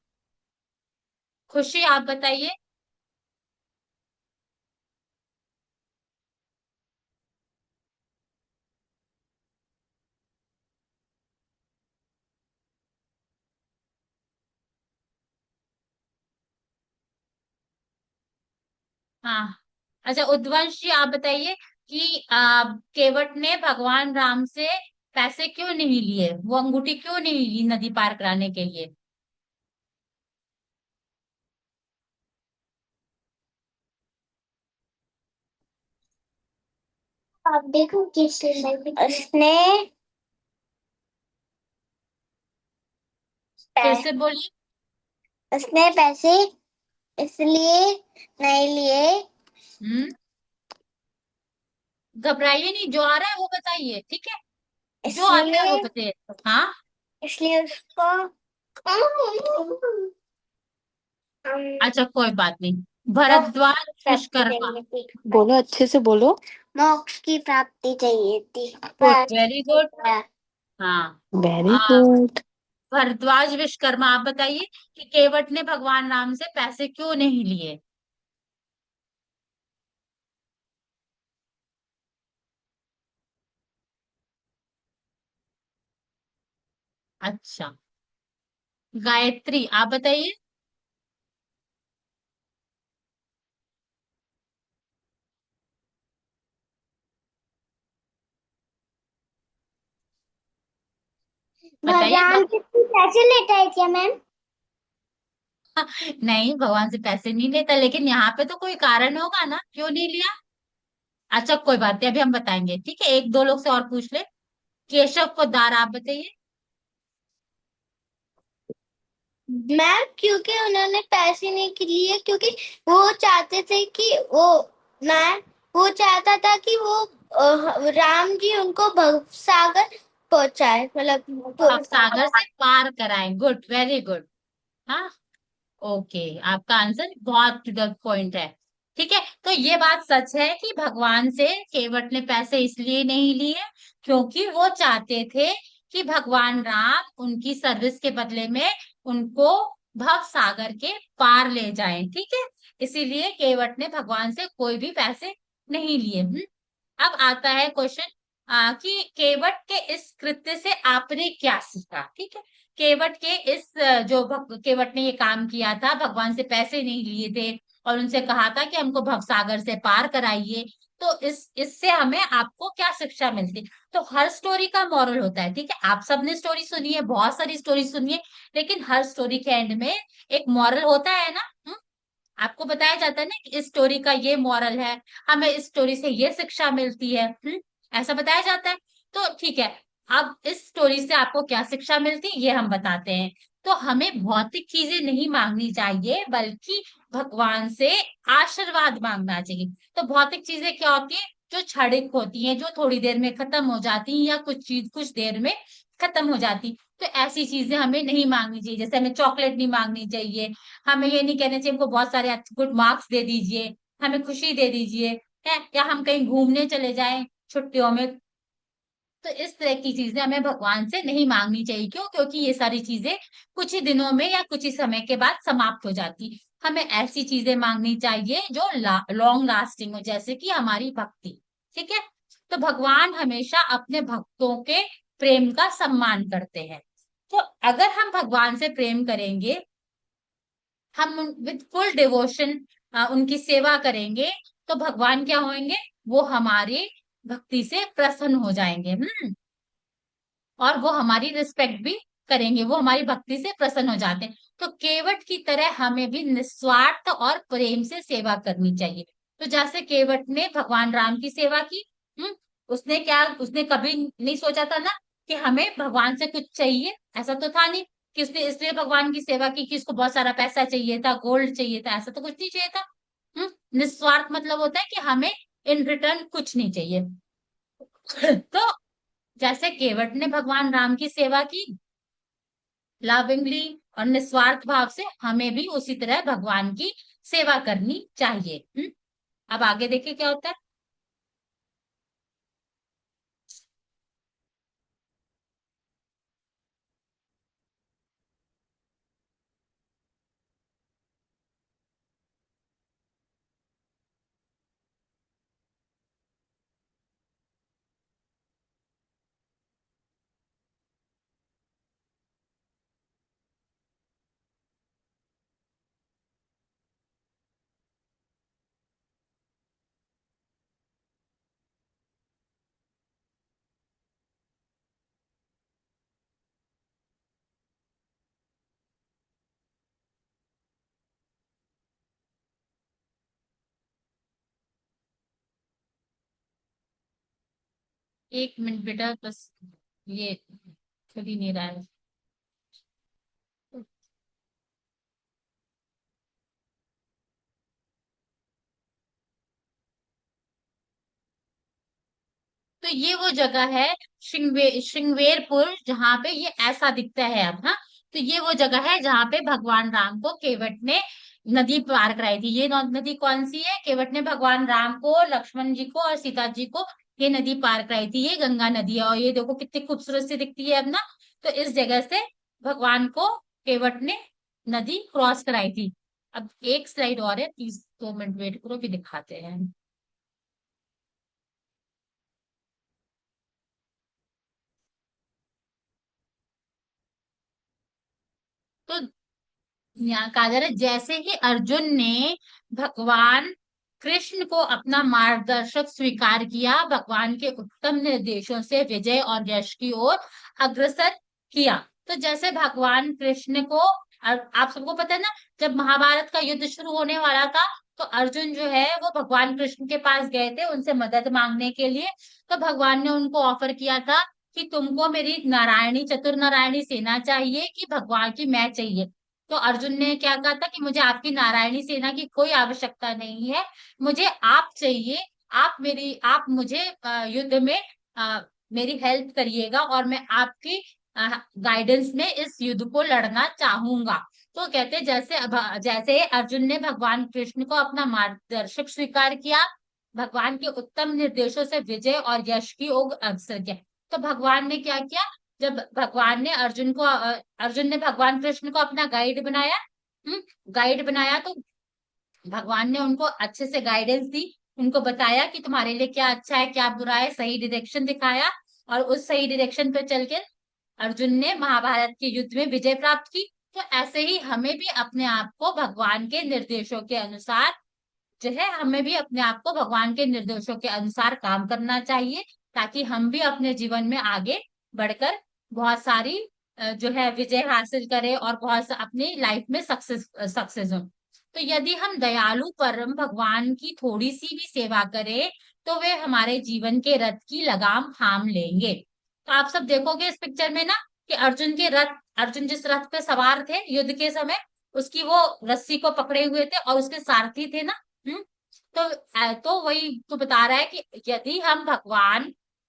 खुशी, आप बताइए। हाँ, अच्छा, उद्वंश जी आप बताइए कि केवट ने भगवान राम से पैसे क्यों नहीं लिए, वो अंगूठी क्यों नहीं ली नदी पार कराने के लिए? आप देखो किस उसने फिर पै- से बोलिए। उसने पैसे इसलिए नहीं लिए हम्म घबराइए नहीं, जो आ रहा है वो बताइए, ठीक है? जो आता है वो इसलिए बताइए। हाँ। इसलिए उसको अच्छा कोई बात नहीं। मोक्ष भरद्वाज की प्राप्ति विश्वकर्मा। चाहिए थी। बोलो, अच्छे से बोलो। मोक्ष की प्राप्ति चाहिए थी गुड, पर वेरी गुड। हाँ। वेरी आ, गुड। भरद्वाज विश्वकर्मा, आप बताइए कि केवट ने भगवान राम से पैसे क्यों नहीं लिए? अच्छा। गायत्री, आप बताइए। बताइए भगवान से कुछ पैसे लेता है क्या मैम? नहीं, भगवान से पैसे नहीं लेता, लेकिन यहाँ पे तो कोई कारण होगा ना, क्यों नहीं लिया। अच्छा कोई बात नहीं, अभी हम बताएंगे, ठीक है? एक दो लोग से और पूछ ले। केशव पोद्दार, आप बताइए। मैम क्योंकि उन्होंने पैसे नहीं लिए, क्योंकि वो चाहते थे कि वो मैम वो चाहता था कि वो राम जी उनको भवसागर पहुंचाए, मतलब अब सागर से पार कराएं, गुड, वेरी गुड। हाँ। ओके, आपका आंसर बहुत टू द पॉइंट है। ठीक है, तो ये बात सच है कि भगवान से केवट ने पैसे इसलिए नहीं लिए क्योंकि वो चाहते थे कि भगवान राम उनकी सर्विस के बदले में उनको भव सागर के पार ले जाएं, ठीक है? इसीलिए केवट ने भगवान से कोई भी पैसे नहीं लिए। अब आता है क्वेश्चन कि केवट के इस कृत्य से आपने क्या सीखा, ठीक है? केवट के इस केवट ने ये काम किया था, भगवान से पैसे नहीं लिए थे और उनसे कहा था कि हमको भवसागर से पार कराइए। तो इससे हमें आपको क्या शिक्षा मिलती? तो हर स्टोरी का मॉरल होता है, ठीक है? आप सबने स्टोरी सुनी है, बहुत सारी स्टोरी सुनी है, लेकिन हर स्टोरी के एंड में एक मॉरल होता है ना। आपको बताया जाता है ना कि इस स्टोरी का ये मॉरल है, हमें इस स्टोरी से ये शिक्षा मिलती है। ऐसा बताया जाता है। तो ठीक है, अब इस स्टोरी से आपको क्या शिक्षा मिलती है ये हम बताते हैं। तो हमें भौतिक चीजें नहीं मांगनी चाहिए, बल्कि भगवान से आशीर्वाद मांगना चाहिए। तो भौतिक चीजें क्या होती है? जो क्षणिक होती हैं, जो थोड़ी देर में खत्म हो जाती हैं, या कुछ चीज कुछ देर में खत्म हो जाती। तो ऐसी चीजें हमें नहीं मांगनी चाहिए, जैसे हमें चॉकलेट नहीं मांगनी चाहिए, हमें ये नहीं कहना चाहिए हमको बहुत सारे गुड मार्क्स दे दीजिए, हमें खुशी दे दीजिए, है, या हम कहीं घूमने चले जाएं छुट्टियों में। तो इस तरह की चीजें हमें भगवान से नहीं मांगनी चाहिए। क्यों? क्योंकि ये सारी चीजें कुछ ही दिनों में या कुछ ही समय के बाद समाप्त हो जाती। हमें ऐसी चीजें मांगनी चाहिए जो लॉन्ग लास्टिंग हो, जैसे कि हमारी भक्ति। ठीक है? तो भगवान हमेशा अपने भक्तों के प्रेम का सम्मान करते हैं। तो अगर हम भगवान से प्रेम करेंगे, हम विद फुल डिवोशन उनकी सेवा करेंगे, तो भगवान क्या होंगे? वो हमारी भक्ति से प्रसन्न हो जाएंगे। और वो हमारी रिस्पेक्ट भी करेंगे, वो हमारी भक्ति से प्रसन्न हो जाते हैं। तो केवट की तरह हमें भी निस्वार्थ और प्रेम से सेवा करनी चाहिए। तो जैसे केवट ने भगवान राम की सेवा की, उसने कभी नहीं सोचा था ना कि हमें भगवान से कुछ चाहिए। ऐसा तो था नहीं कि उसने इसलिए भगवान की सेवा की कि उसको बहुत सारा पैसा चाहिए था, गोल्ड चाहिए था, ऐसा तो कुछ नहीं चाहिए था। निस्वार्थ मतलब होता है कि हमें इन रिटर्न कुछ नहीं चाहिए। तो जैसे केवट ने भगवान राम की सेवा की लविंगली और निस्वार्थ भाव से, हमें भी उसी तरह भगवान की सेवा करनी चाहिए। अब आगे देखिए क्या होता है। एक मिनट बेटा, बस ये खुल ही नहीं रहा है। तो ये वो जगह है श्रृंगवेरपुर, जहाँ पे ये ऐसा दिखता है अब। हाँ, तो ये वो जगह है जहाँ पे भगवान राम को केवट ने नदी पार कराई थी। ये नदी कौन सी है? केवट ने भगवान राम को, लक्ष्मण जी को और सीता जी को ये नदी पार कराई थी। ये गंगा नदी है, और ये देखो कितनी खूबसूरत सी दिखती है अब ना। तो इस जगह से भगवान को केवट ने नदी क्रॉस कराई थी। अब एक स्लाइड और है, 2 मिनट वेट करो, भी दिखाते हैं। तो यहाँ कहा जा रहा है, जैसे ही अर्जुन ने भगवान कृष्ण को अपना मार्गदर्शक स्वीकार किया, भगवान के उत्तम निर्देशों से विजय और यश की ओर अग्रसर किया। तो जैसे भगवान कृष्ण को, आप सबको पता है ना, जब महाभारत का युद्ध शुरू होने वाला था, तो अर्जुन जो है वो भगवान कृष्ण के पास गए थे उनसे मदद मांगने के लिए। तो भगवान ने उनको ऑफर किया था कि तुमको मेरी नारायणी, चतुर नारायणी सेना चाहिए कि भगवान की मैं चाहिए। तो अर्जुन ने क्या कहा था कि मुझे आपकी नारायणी सेना की कोई आवश्यकता नहीं है, मुझे आप चाहिए। आप मुझे युद्ध में अ, मेरी हेल्प करिएगा, और मैं आपकी गाइडेंस में इस युद्ध को लड़ना चाहूंगा। तो कहते जैसे अर्जुन ने भगवान कृष्ण को अपना मार्गदर्शक स्वीकार किया, भगवान के उत्तम निर्देशों से विजय और यश की ओर अग्रसर किया। तो भगवान ने क्या किया? जब भगवान ने अर्जुन ने भगवान कृष्ण को अपना गाइड बनाया, गाइड बनाया, तो भगवान ने उनको अच्छे से गाइडेंस दी, उनको बताया कि तुम्हारे लिए क्या अच्छा है क्या बुरा है, सही डायरेक्शन दिखाया। और उस सही डायरेक्शन पे चल के अर्जुन ने महाभारत के युद्ध में विजय प्राप्त की। तो ऐसे ही हमें भी अपने आप को भगवान के निर्देशों के अनुसार, जो है, हमें भी अपने आप को भगवान के निर्देशों के अनुसार काम करना चाहिए, ताकि हम भी अपने जीवन में आगे बढ़कर बहुत सारी जो है विजय हासिल करें, और अपनी लाइफ में सक्सेस सक्सेस हो। तो यदि हम दयालु परम भगवान की थोड़ी सी भी सेवा करें, तो वे हमारे जीवन के रथ की लगाम थाम लेंगे। तो आप सब देखोगे इस पिक्चर में ना, कि अर्जुन जिस रथ पे सवार थे युद्ध के समय, उसकी वो रस्सी को पकड़े हुए थे, और उसके सारथी थे ना। हम्म तो वही तो बता रहा है कि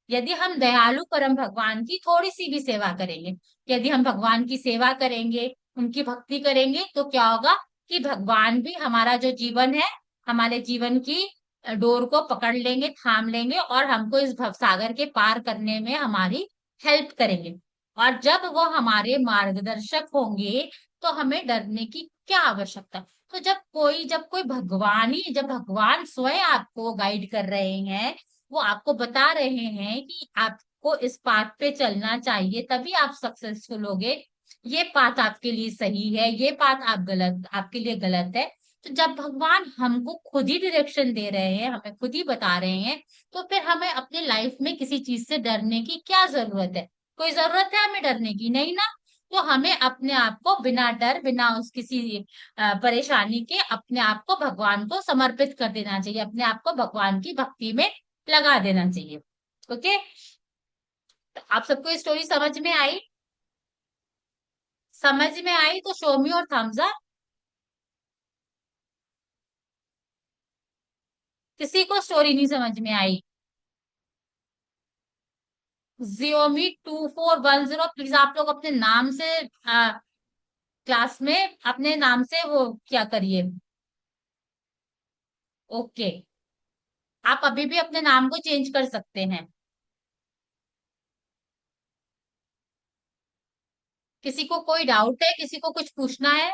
यदि हम दयालु परम भगवान की थोड़ी सी भी सेवा करेंगे, यदि हम भगवान की सेवा करेंगे, उनकी भक्ति करेंगे, तो क्या होगा कि भगवान भी हमारा जो जीवन है, हमारे जीवन की डोर को पकड़ लेंगे, थाम लेंगे, और हमको इस भवसागर के पार करने में हमारी हेल्प करेंगे। और जब वो हमारे मार्गदर्शक होंगे, तो हमें डरने की क्या आवश्यकता। तो जब भगवान स्वयं आपको गाइड कर रहे हैं, वो आपको बता रहे हैं कि आपको इस पाथ पे चलना चाहिए, तभी आप सक्सेसफुल होगे, ये पाथ आपके लिए सही है, ये पाथ आपके लिए गलत है। तो जब भगवान हमको खुद ही डायरेक्शन दे रहे हैं, हमें खुद ही बता रहे हैं, तो फिर हमें अपनी लाइफ में किसी चीज से डरने की क्या जरूरत है? कोई जरूरत है हमें डरने की? नहीं ना। तो हमें अपने आप को बिना डर, बिना उस किसी परेशानी के, अपने आप को भगवान को समर्पित कर देना चाहिए, अपने आप को भगवान की भक्ति में लगा देना चाहिए। ओके, तो आप सबको स्टोरी समझ में आई? समझ में आई तो शो मी और थम्स अप। किसी को स्टोरी नहीं समझ में आई? जियोमी 2410, प्लीज आप लोग अपने नाम से क्लास में अपने नाम से वो क्या करिए। ओके, आप अभी भी अपने नाम को चेंज कर सकते हैं। किसी को कोई डाउट है, किसी को कुछ पूछना है,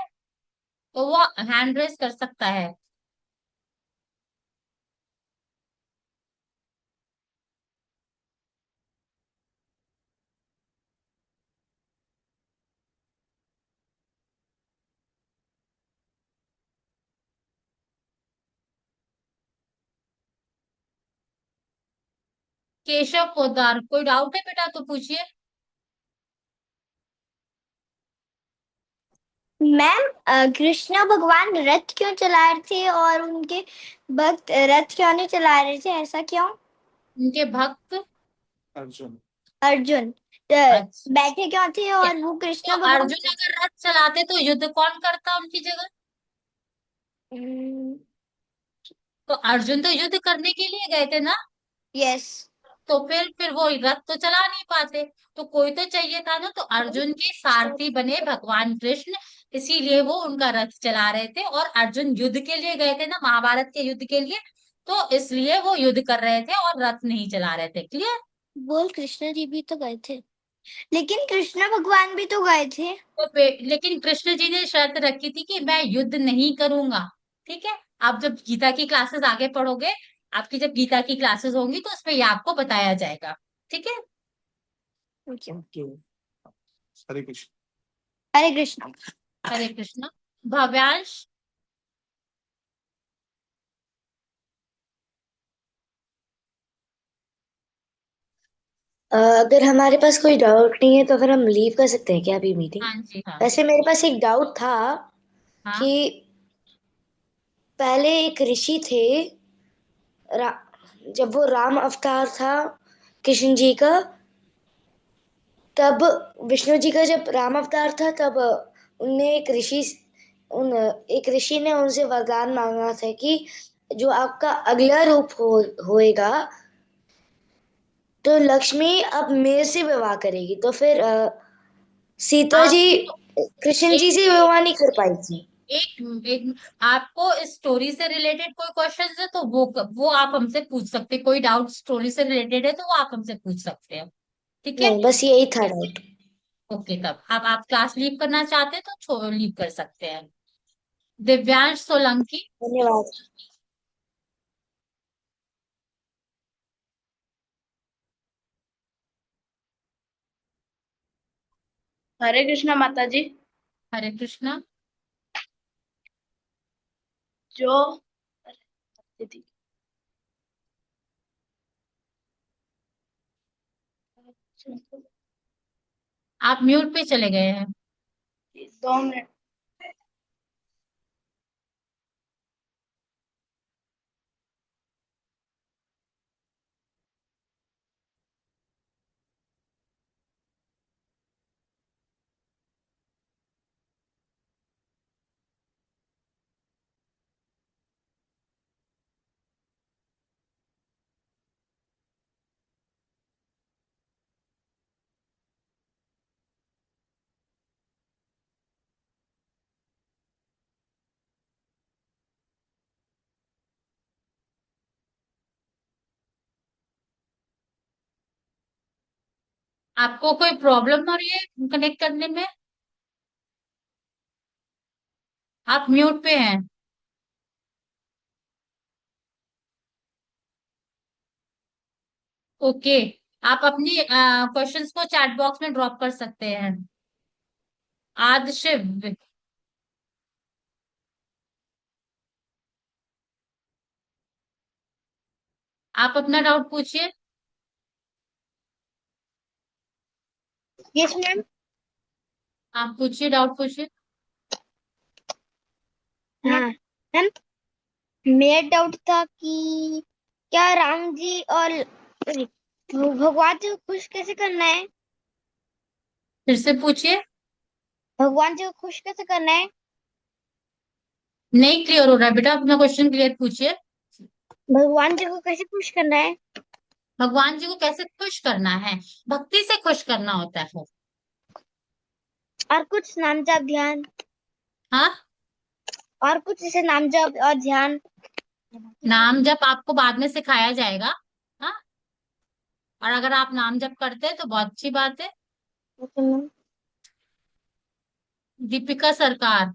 तो वो हैंड रेस कर सकता है। केशव पोद्दार, कोई डाउट है बेटा तो पूछिए। मैम, कृष्ण भगवान रथ क्यों चला रहे थे और उनके भक्त रथ क्यों नहीं चला रहे थे, ऐसा क्यों? उनके भक्त अर्जुन अर्जुन अच्छा, बैठे क्यों थे, ठीक है। और वो तो कृष्ण भगवान? अर्जुन अगर रथ चलाते तो युद्ध कौन करता उनकी जगह? तो अर्जुन तो युद्ध करने के लिए गए थे ना। यस। तो फिर वो रथ तो चला नहीं पाते, तो कोई तो चाहिए था ना, तो अर्जुन के सारथी बने भगवान कृष्ण। इसीलिए वो उनका रथ चला रहे थे, और अर्जुन युद्ध के लिए गए थे ना, महाभारत के युद्ध के लिए, तो इसलिए वो युद्ध कर रहे थे और रथ नहीं चला रहे थे। क्लियर? बोल, कृष्ण जी भी तो गए थे, लेकिन कृष्ण भगवान भी तो गए थे। तो लेकिन कृष्ण जी ने शर्त रखी थी कि मैं युद्ध नहीं करूंगा। ठीक है? आप जब गीता की क्लासेस आगे पढ़ोगे, आपकी जब गीता की क्लासेस होंगी, तो उसमें ये आपको बताया जाएगा। ठीक है? ओके। हरे कृष्ण। हरे कृष्ण। हरे कृष्ण। भव्यांश। अगर हमारे पास कोई डाउट नहीं है तो फिर हम लीव कर सकते हैं क्या अभी मीटिंग? हाँ जी, हाँ। वैसे मेरे पास एक डाउट था हाँ। कि पहले एक ऋषि थे, रा, जब वो राम अवतार था कृष्ण जी का, तब विष्णु जी का जब राम अवतार था तब उनने एक ऋषि ने उनसे वरदान मांगा था कि जो आपका अगला रूप होएगा तो लक्ष्मी अब मेरे से विवाह करेगी। तो फिर सीता आप जी कृष्ण जी से एक विवाह नहीं कर पाई थी। एक आपको इस स्टोरी से रिलेटेड कोई क्वेश्चन है तो वो आप हमसे पूछ सकते हैं। कोई डाउट स्टोरी से रिलेटेड है तो वो आप हमसे पूछ सकते हैं। ठीक है? नहीं, बस यही था डाउट। ओके, तब आप क्लास लीव करना चाहते हैं तो लीव कर सकते हैं। दिव्यांश सोलंकी। धन्यवाद। हरे कृष्णा माता जी। हरे कृष्णा। जो दीदी आप म्यूट पे चले गए हैं। 2 मिनट। आपको कोई प्रॉब्लम हो रही है कनेक्ट करने में? आप म्यूट पे हैं। ओके। आप अपनी क्वेश्चंस को चैट बॉक्स में ड्रॉप कर सकते हैं। आद शिव। आप अपना डाउट पूछिए। Yes ma'am. आप पूछिए, डाउट पूछिए। हाँ मैम, मेरा डाउट था कि क्या राम जी और भगवान जी को खुश कैसे करना है? फिर से पूछिए। भगवान जी को खुश कैसे करना है? नहीं क्लियर हो रहा है बेटा, अपना क्वेश्चन क्लियर पूछिए। भगवान जी को कैसे खुश करना है? भगवान जी को कैसे खुश करना है? भक्ति से खुश करना होता है। और कुछ नाम जप ध्यान? हाँ। और कुछ जैसे नाम जप और ध्यान? नाम जप आपको बाद में सिखाया जाएगा। हाँ। और अगर आप नाम जप करते हैं तो बहुत अच्छी बात है। Okay ma'am. Deepika Sarkar.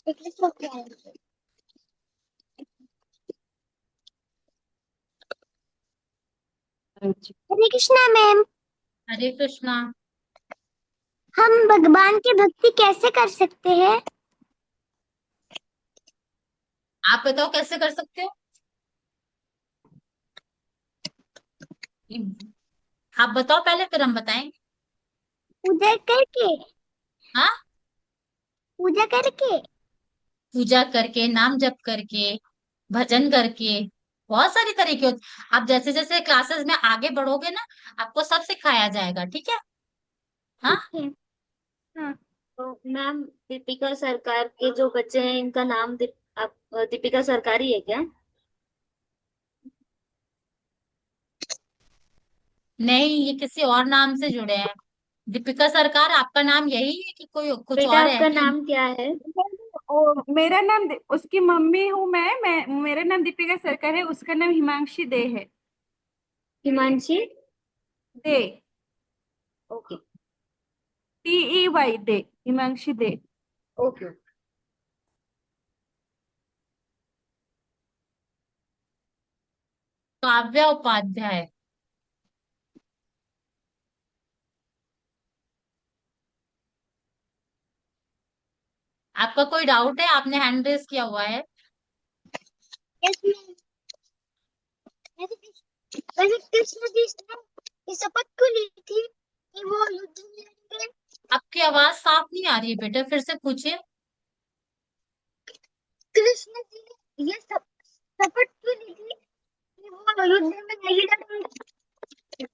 Hare Krishna ma'am. Hare Krishna. हम भगवान की भक्ति कैसे कर सकते हैं? आप बताओ कैसे कर सकते हो? आप बताओ पहले, फिर हम बताएंगे। पूजा करके। हाँ। पूजा करके। पूजा करके, नाम जप करके, भजन करके, बहुत सारी तरीके होते। आप जैसे जैसे क्लासेस में आगे बढ़ोगे ना, आपको सब सिखाया जाएगा। ठीक है? हाँ। ठीक है। हाँ। तो मैम, दीपिका सरकार के जो बच्चे हैं इनका नाम आप दीपिका सरकारी है क्या? नहीं, ये किसी और नाम से जुड़े हैं। दीपिका सरकार आपका नाम यही है कि कोई कुछ बेटा और है आपका क्या? नाम क्या है? मेरा नाम उसकी मम्मी हूँ मैं मेरा नाम दीपिका सरकार है, उसका नाम हिमांशी दे है। हिमांशी दे, ओके TEY दे, हिमांशी दे। ओके। काव्या उपाध्याय। आपका कोई डाउट है? आपने हैंड रेस किया हुआ है। Yes ma'am. वैसे कृष्ण जी ने ये शपथ क्यों ली थी कि वो युद्ध में लड़ेंगे? आपकी आवाज साफ नहीं आ रही है बेटा, फिर से पूछिए। कृष्ण जी ने ये शपथ क्यों ली थी कि वो युद्ध में नहीं लड़ेंगे?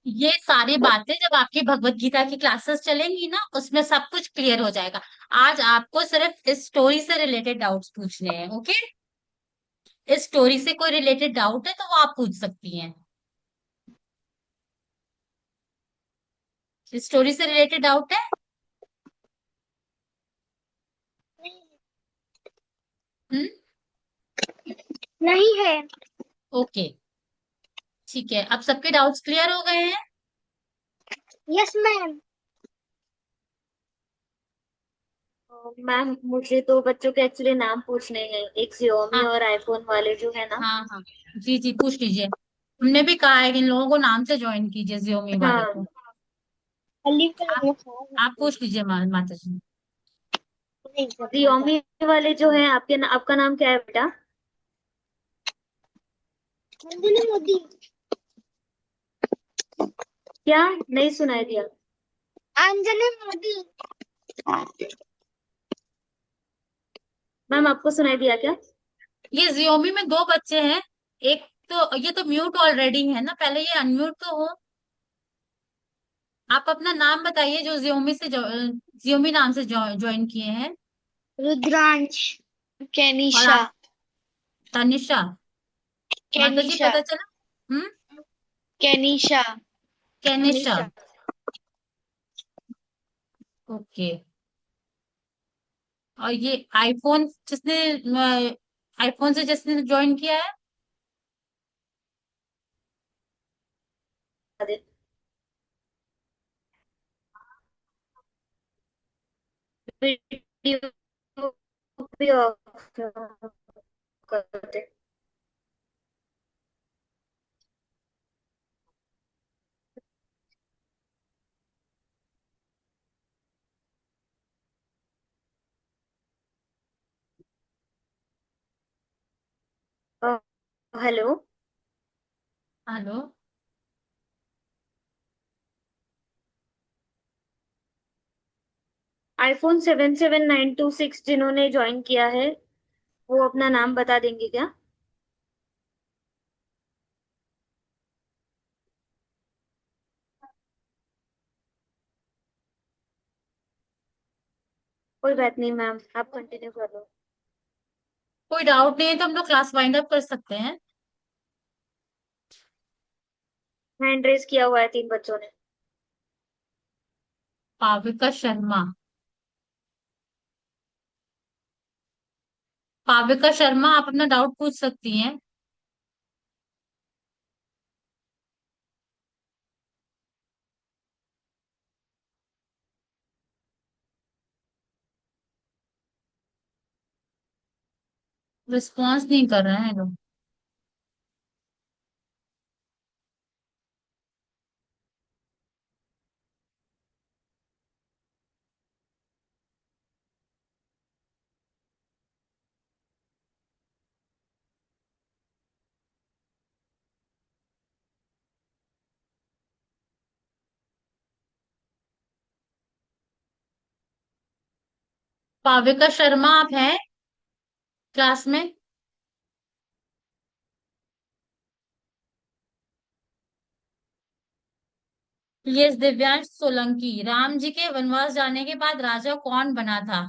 ये सारी बातें जब आपकी भगवत गीता की क्लासेस चलेंगी ना, उसमें सब कुछ क्लियर हो जाएगा। आज आपको सिर्फ इस स्टोरी से रिलेटेड डाउट्स पूछने हैं, ओके? इस स्टोरी से कोई रिलेटेड डाउट है तो वो आप पूछ सकती हैं। इस स्टोरी से रिलेटेड डाउट है? हम्म। नहीं है। ओके, ठीक है। अब सबके डाउट्स क्लियर हो गए हैं? Yes ma'am. मैम मुझे दो बच्चों के एक्चुअली नाम पूछने हैं, एक Xiaomi हाँ और आईफोन वाले जो है ना। हाँ हाँ, जी जी, पूछ लीजिए। हमने भी कहा है कि इन लोगों को नाम से ज्वाइन कीजिए, जियोमी वाले हाँ को। अली आप आप पूछ लीजिए माता जी। Xiaomi वाले जो है आपका नाम क्या है बेटा? नंदिनी मोदी। क्या नहीं सुनाई दिया? अंजलि मोदी। मैम आपको सुनाई दिया क्या? ये जियोमी में दो बच्चे हैं। एक तो ये तो म्यूट ऑलरेडी है ना, पहले ये अनम्यूट तो हो। आप अपना नाम बताइए जो जियोमी नाम से ज्वाइन किए हैं। रुद्रांश। और केनिशा। आप? तनिषा। माता जी केनिशा। पता चला? केनिशा। केनिशा। ओके। और ये आईफोन से जिसने ज्वाइन किया है? वीडियो भी ऑफ कर दे। हेलो। हेलो। आईफोन 77926 जिन्होंने ज्वाइन किया है वो अपना नाम बता देंगे क्या? कोई बात नहीं मैम, आप कंटिन्यू कर लो। कोई डाउट नहीं है तो हम लोग क्लास वाइंड अप कर सकते हैं। हैंड रेस किया हुआ है तीन बच्चों ने। पाविका शर्मा। पाविका शर्मा, आप अपना डाउट पूछ सकती हैं। रिस्पॉन्स नहीं कर रहे हैं लोग। पाविका शर्मा, आप हैं क्लास में? यस, दिव्यांश सोलंकी। राम जी के वनवास जाने के बाद राजा कौन बना था?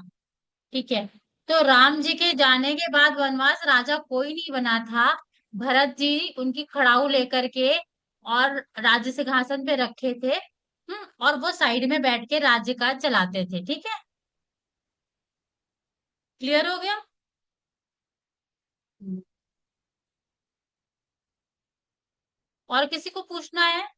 ठीक है। तो राम जी के जाने के बाद वनवास राजा कोई नहीं बना था। भरत जी उनकी खड़ाऊ लेकर के और राज्य सिंहासन पे रखे थे। और वो साइड में बैठ के राज्य काज चलाते थे। ठीक है, क्लियर हो गया? हम्म। और किसी को पूछना है?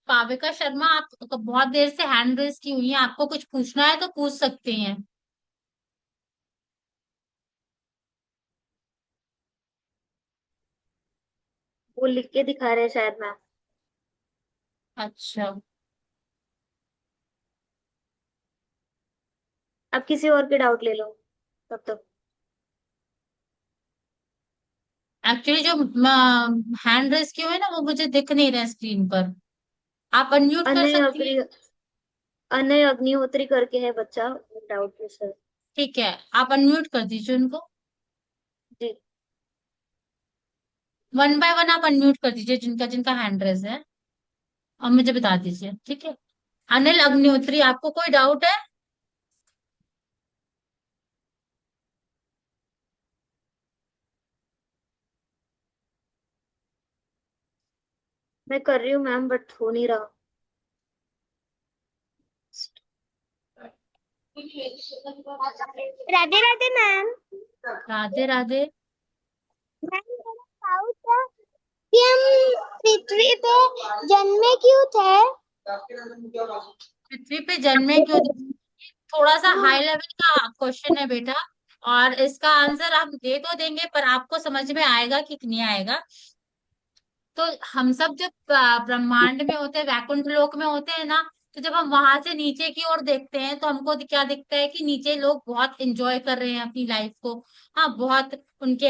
पाविका शर्मा, आप बहुत देर से हैंड रेस की हुई है, आपको कुछ पूछना है तो पूछ सकते हैं। वो लिख के दिखा रहे हैं शायद मैम। अच्छा, अब किसी और के डाउट ले लो तब तक। एक्चुअली जो हैंड रेस की हुई है ना, वो मुझे दिख नहीं रहा स्क्रीन पर। आप अनम्यूट कर अनय सकती हैं? अग्नि अनय अग्निहोत्री करके है बच्चा, डाउट है सर। ठीक है, आप अनम्यूट कर दीजिए उनको। जी। वन बाय वन आप अनम्यूट कर दीजिए जिनका जिनका हैंड रेस है, और मुझे बता दीजिए। ठीक है, अनिल अग्निहोत्री, आपको कोई डाउट है? मैं कर रही हूँ मैम बट हो नहीं रहा। राधे राधे मैम। राधे राधे। मैम मेरा डाउट था कि हम पृथ्वी पे जन्मे क्यों थे? पृथ्वी पे जन्मे क्यों थे? थोड़ा सा हाई लेवल का क्वेश्चन है बेटा, और इसका आंसर हम दे तो देंगे, पर आपको समझ में आएगा कि नहीं आएगा। तो हम सब जब ब्रह्मांड में होते हैं, वैकुंठ लोक में होते हैं ना, तो जब हम वहां से नीचे की ओर देखते हैं तो हमको क्या दिखता है कि नीचे लोग बहुत एंजॉय कर रहे हैं अपनी लाइफ को। हाँ, बहुत उनके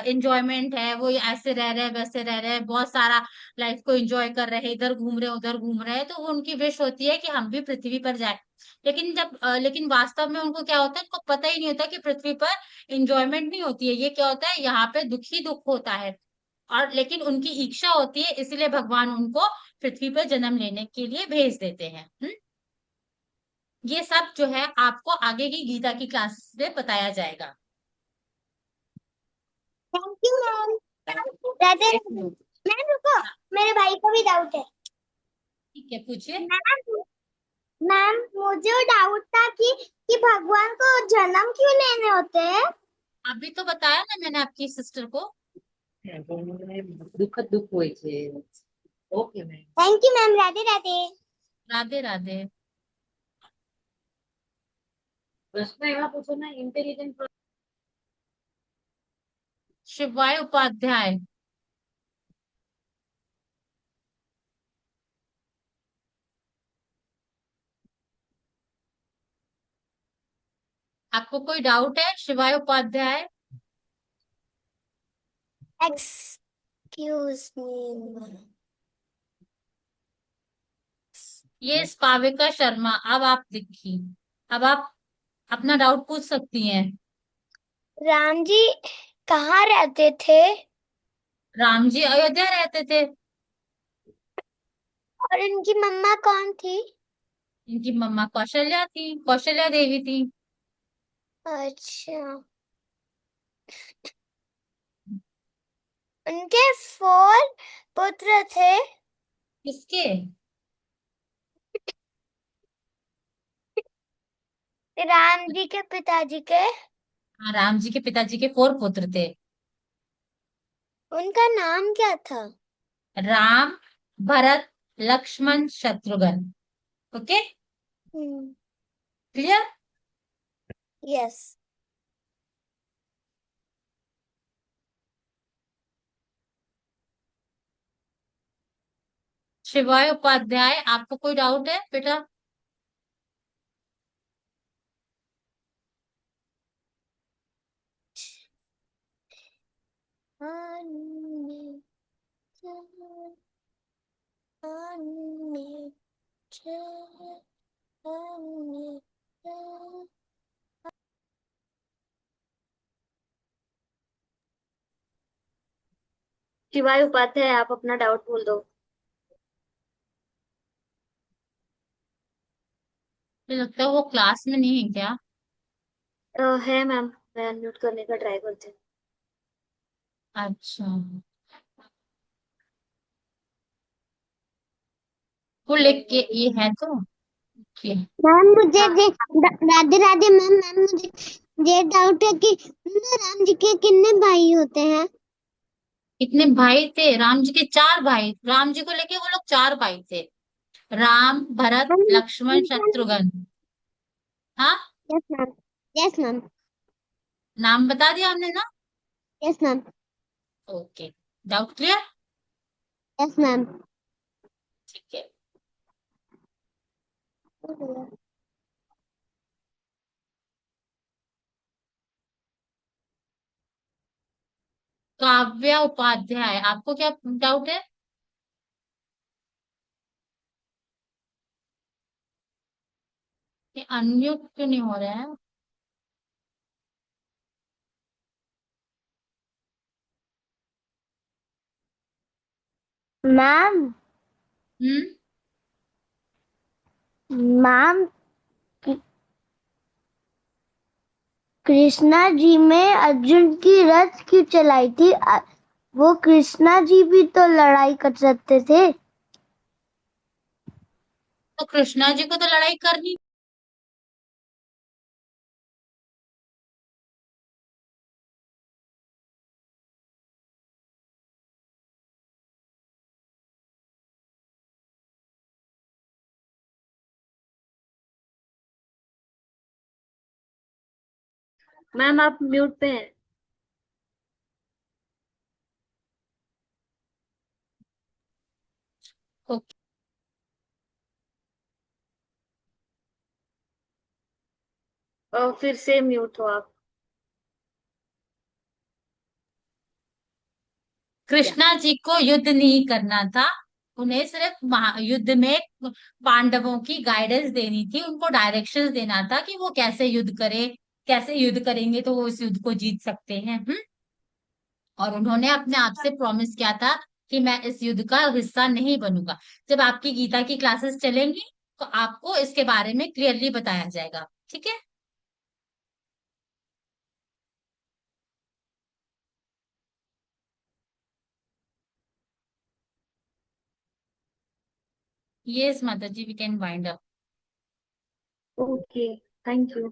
एंजॉयमेंट है, वो ऐसे रह रहे हैं वैसे रह रहे हैं, बहुत सारा लाइफ को एंजॉय कर रहे हैं, इधर घूम रहे हैं उधर घूम रहे हैं, तो वो उनकी विश होती है कि हम भी पृथ्वी पर जाए। लेकिन वास्तव में उनको क्या होता है, उनको पता ही नहीं होता कि पृथ्वी पर एंजॉयमेंट नहीं होती है, ये क्या होता है, यहाँ पे दुख ही दुख होता है। और लेकिन उनकी इच्छा होती है, इसलिए भगवान उनको पृथ्वी पर जन्म लेने के लिए भेज देते हैं। ये सब जो है आपको आगे की गीता की क्लास में बताया जाएगा। Thank you ma'am. Radhe ma'am रुको, मेरे भाई को भी डाउट है। ठीक है, पूछिए। मैम मैम मुझे डाउट था कि भगवान को जन्म क्यों लेने होते हैं? अभी तो बताया ना मैंने आपकी सिस्टर को। દુઃખદ દુઃખ હોય છે. Okay ma'am. Thank you ma'am. Radhe Radhe. Radhe Radhe. પ્રશ્ન એવા પૂછો ને ઇન્ટેલિજન્ટ. शिवाय उपाध्याय, आपको कोई डाउट है? शिवाय उपाध्याय। Excuse me. ये स्पाविका शर्मा, अब आप दिखी। अब आप अपना डाउट पूछ सकती हैं। राम जी कहाँ रहते थे? राम जी अयोध्या रहते थे। और इनकी मम्मा कौन थी? इनकी मम्मा कौशल्या थी, कौशल्या देवी थी। अच्छा, उनके 4 पुत्र थे। किसके? राम जी के पिताजी के। हाँ, राम जी के पिताजी के 4 पुत्र थे। उनका नाम क्या था? Ram, Bharat, Lakshman, Shatrughan. Okay, clear? Yes. Shivay Upadhyay, आपको कोई डाउट है बेटा? शिवाय उपाध्याय, आप अपना डाउट बोल दो। मुझे लगता है वो क्लास में नहीं है क्या? है मैम, मैं अनम्यूट करने का ट्राई करती हूँ। अच्छा, वो लिख के ये है तो ये। मैम मुझे हाँ, राधे राधे मैम। मैम मुझे ये डाउट है कि राम जी के कितने भाई होते हैं? कितने भाई थे राम जी के? 4 भाई। राम जी को लेके वो लोग 4 भाई थे। राम, भरत, लक्ष्मण, शत्रुघ्न। हाँ, यस मैम। Yes ma'am. नाम बता दिया हमने ना। Yes ma'am. Okay, doubt clear. Yes ma'am. ठीक है। काव्या उपाध्याय, आपको क्या डाउट है? ये अनम्यूट क्यों नहीं हो रहा है? मैम। हम्म। मैम कृष्णा जी में अर्जुन की रथ क्यों चलाई थी? वो कृष्णा जी भी तो लड़ाई कर सकते थे। तो कृष्णा जी को तो लड़ाई करनी। मैम आप म्यूट पे हैं। ओके। फिर से म्यूट हो आप। कृष्णा जी को युद्ध नहीं करना था। उन्हें सिर्फ युद्ध में पांडवों की गाइडेंस देनी थी, उनको डायरेक्शंस देना था कि वो कैसे युद्ध करे, कैसे युद्ध करेंगे तो वो इस युद्ध को जीत सकते हैं। और उन्होंने अपने आप से प्रॉमिस किया था कि मैं इस युद्ध का हिस्सा नहीं बनूंगा। जब आपकी गीता की क्लासेस चलेंगी तो आपको इसके बारे में क्लियरली बताया जाएगा, ठीक है? यस माता जी, we can wind up. Okay, thank you.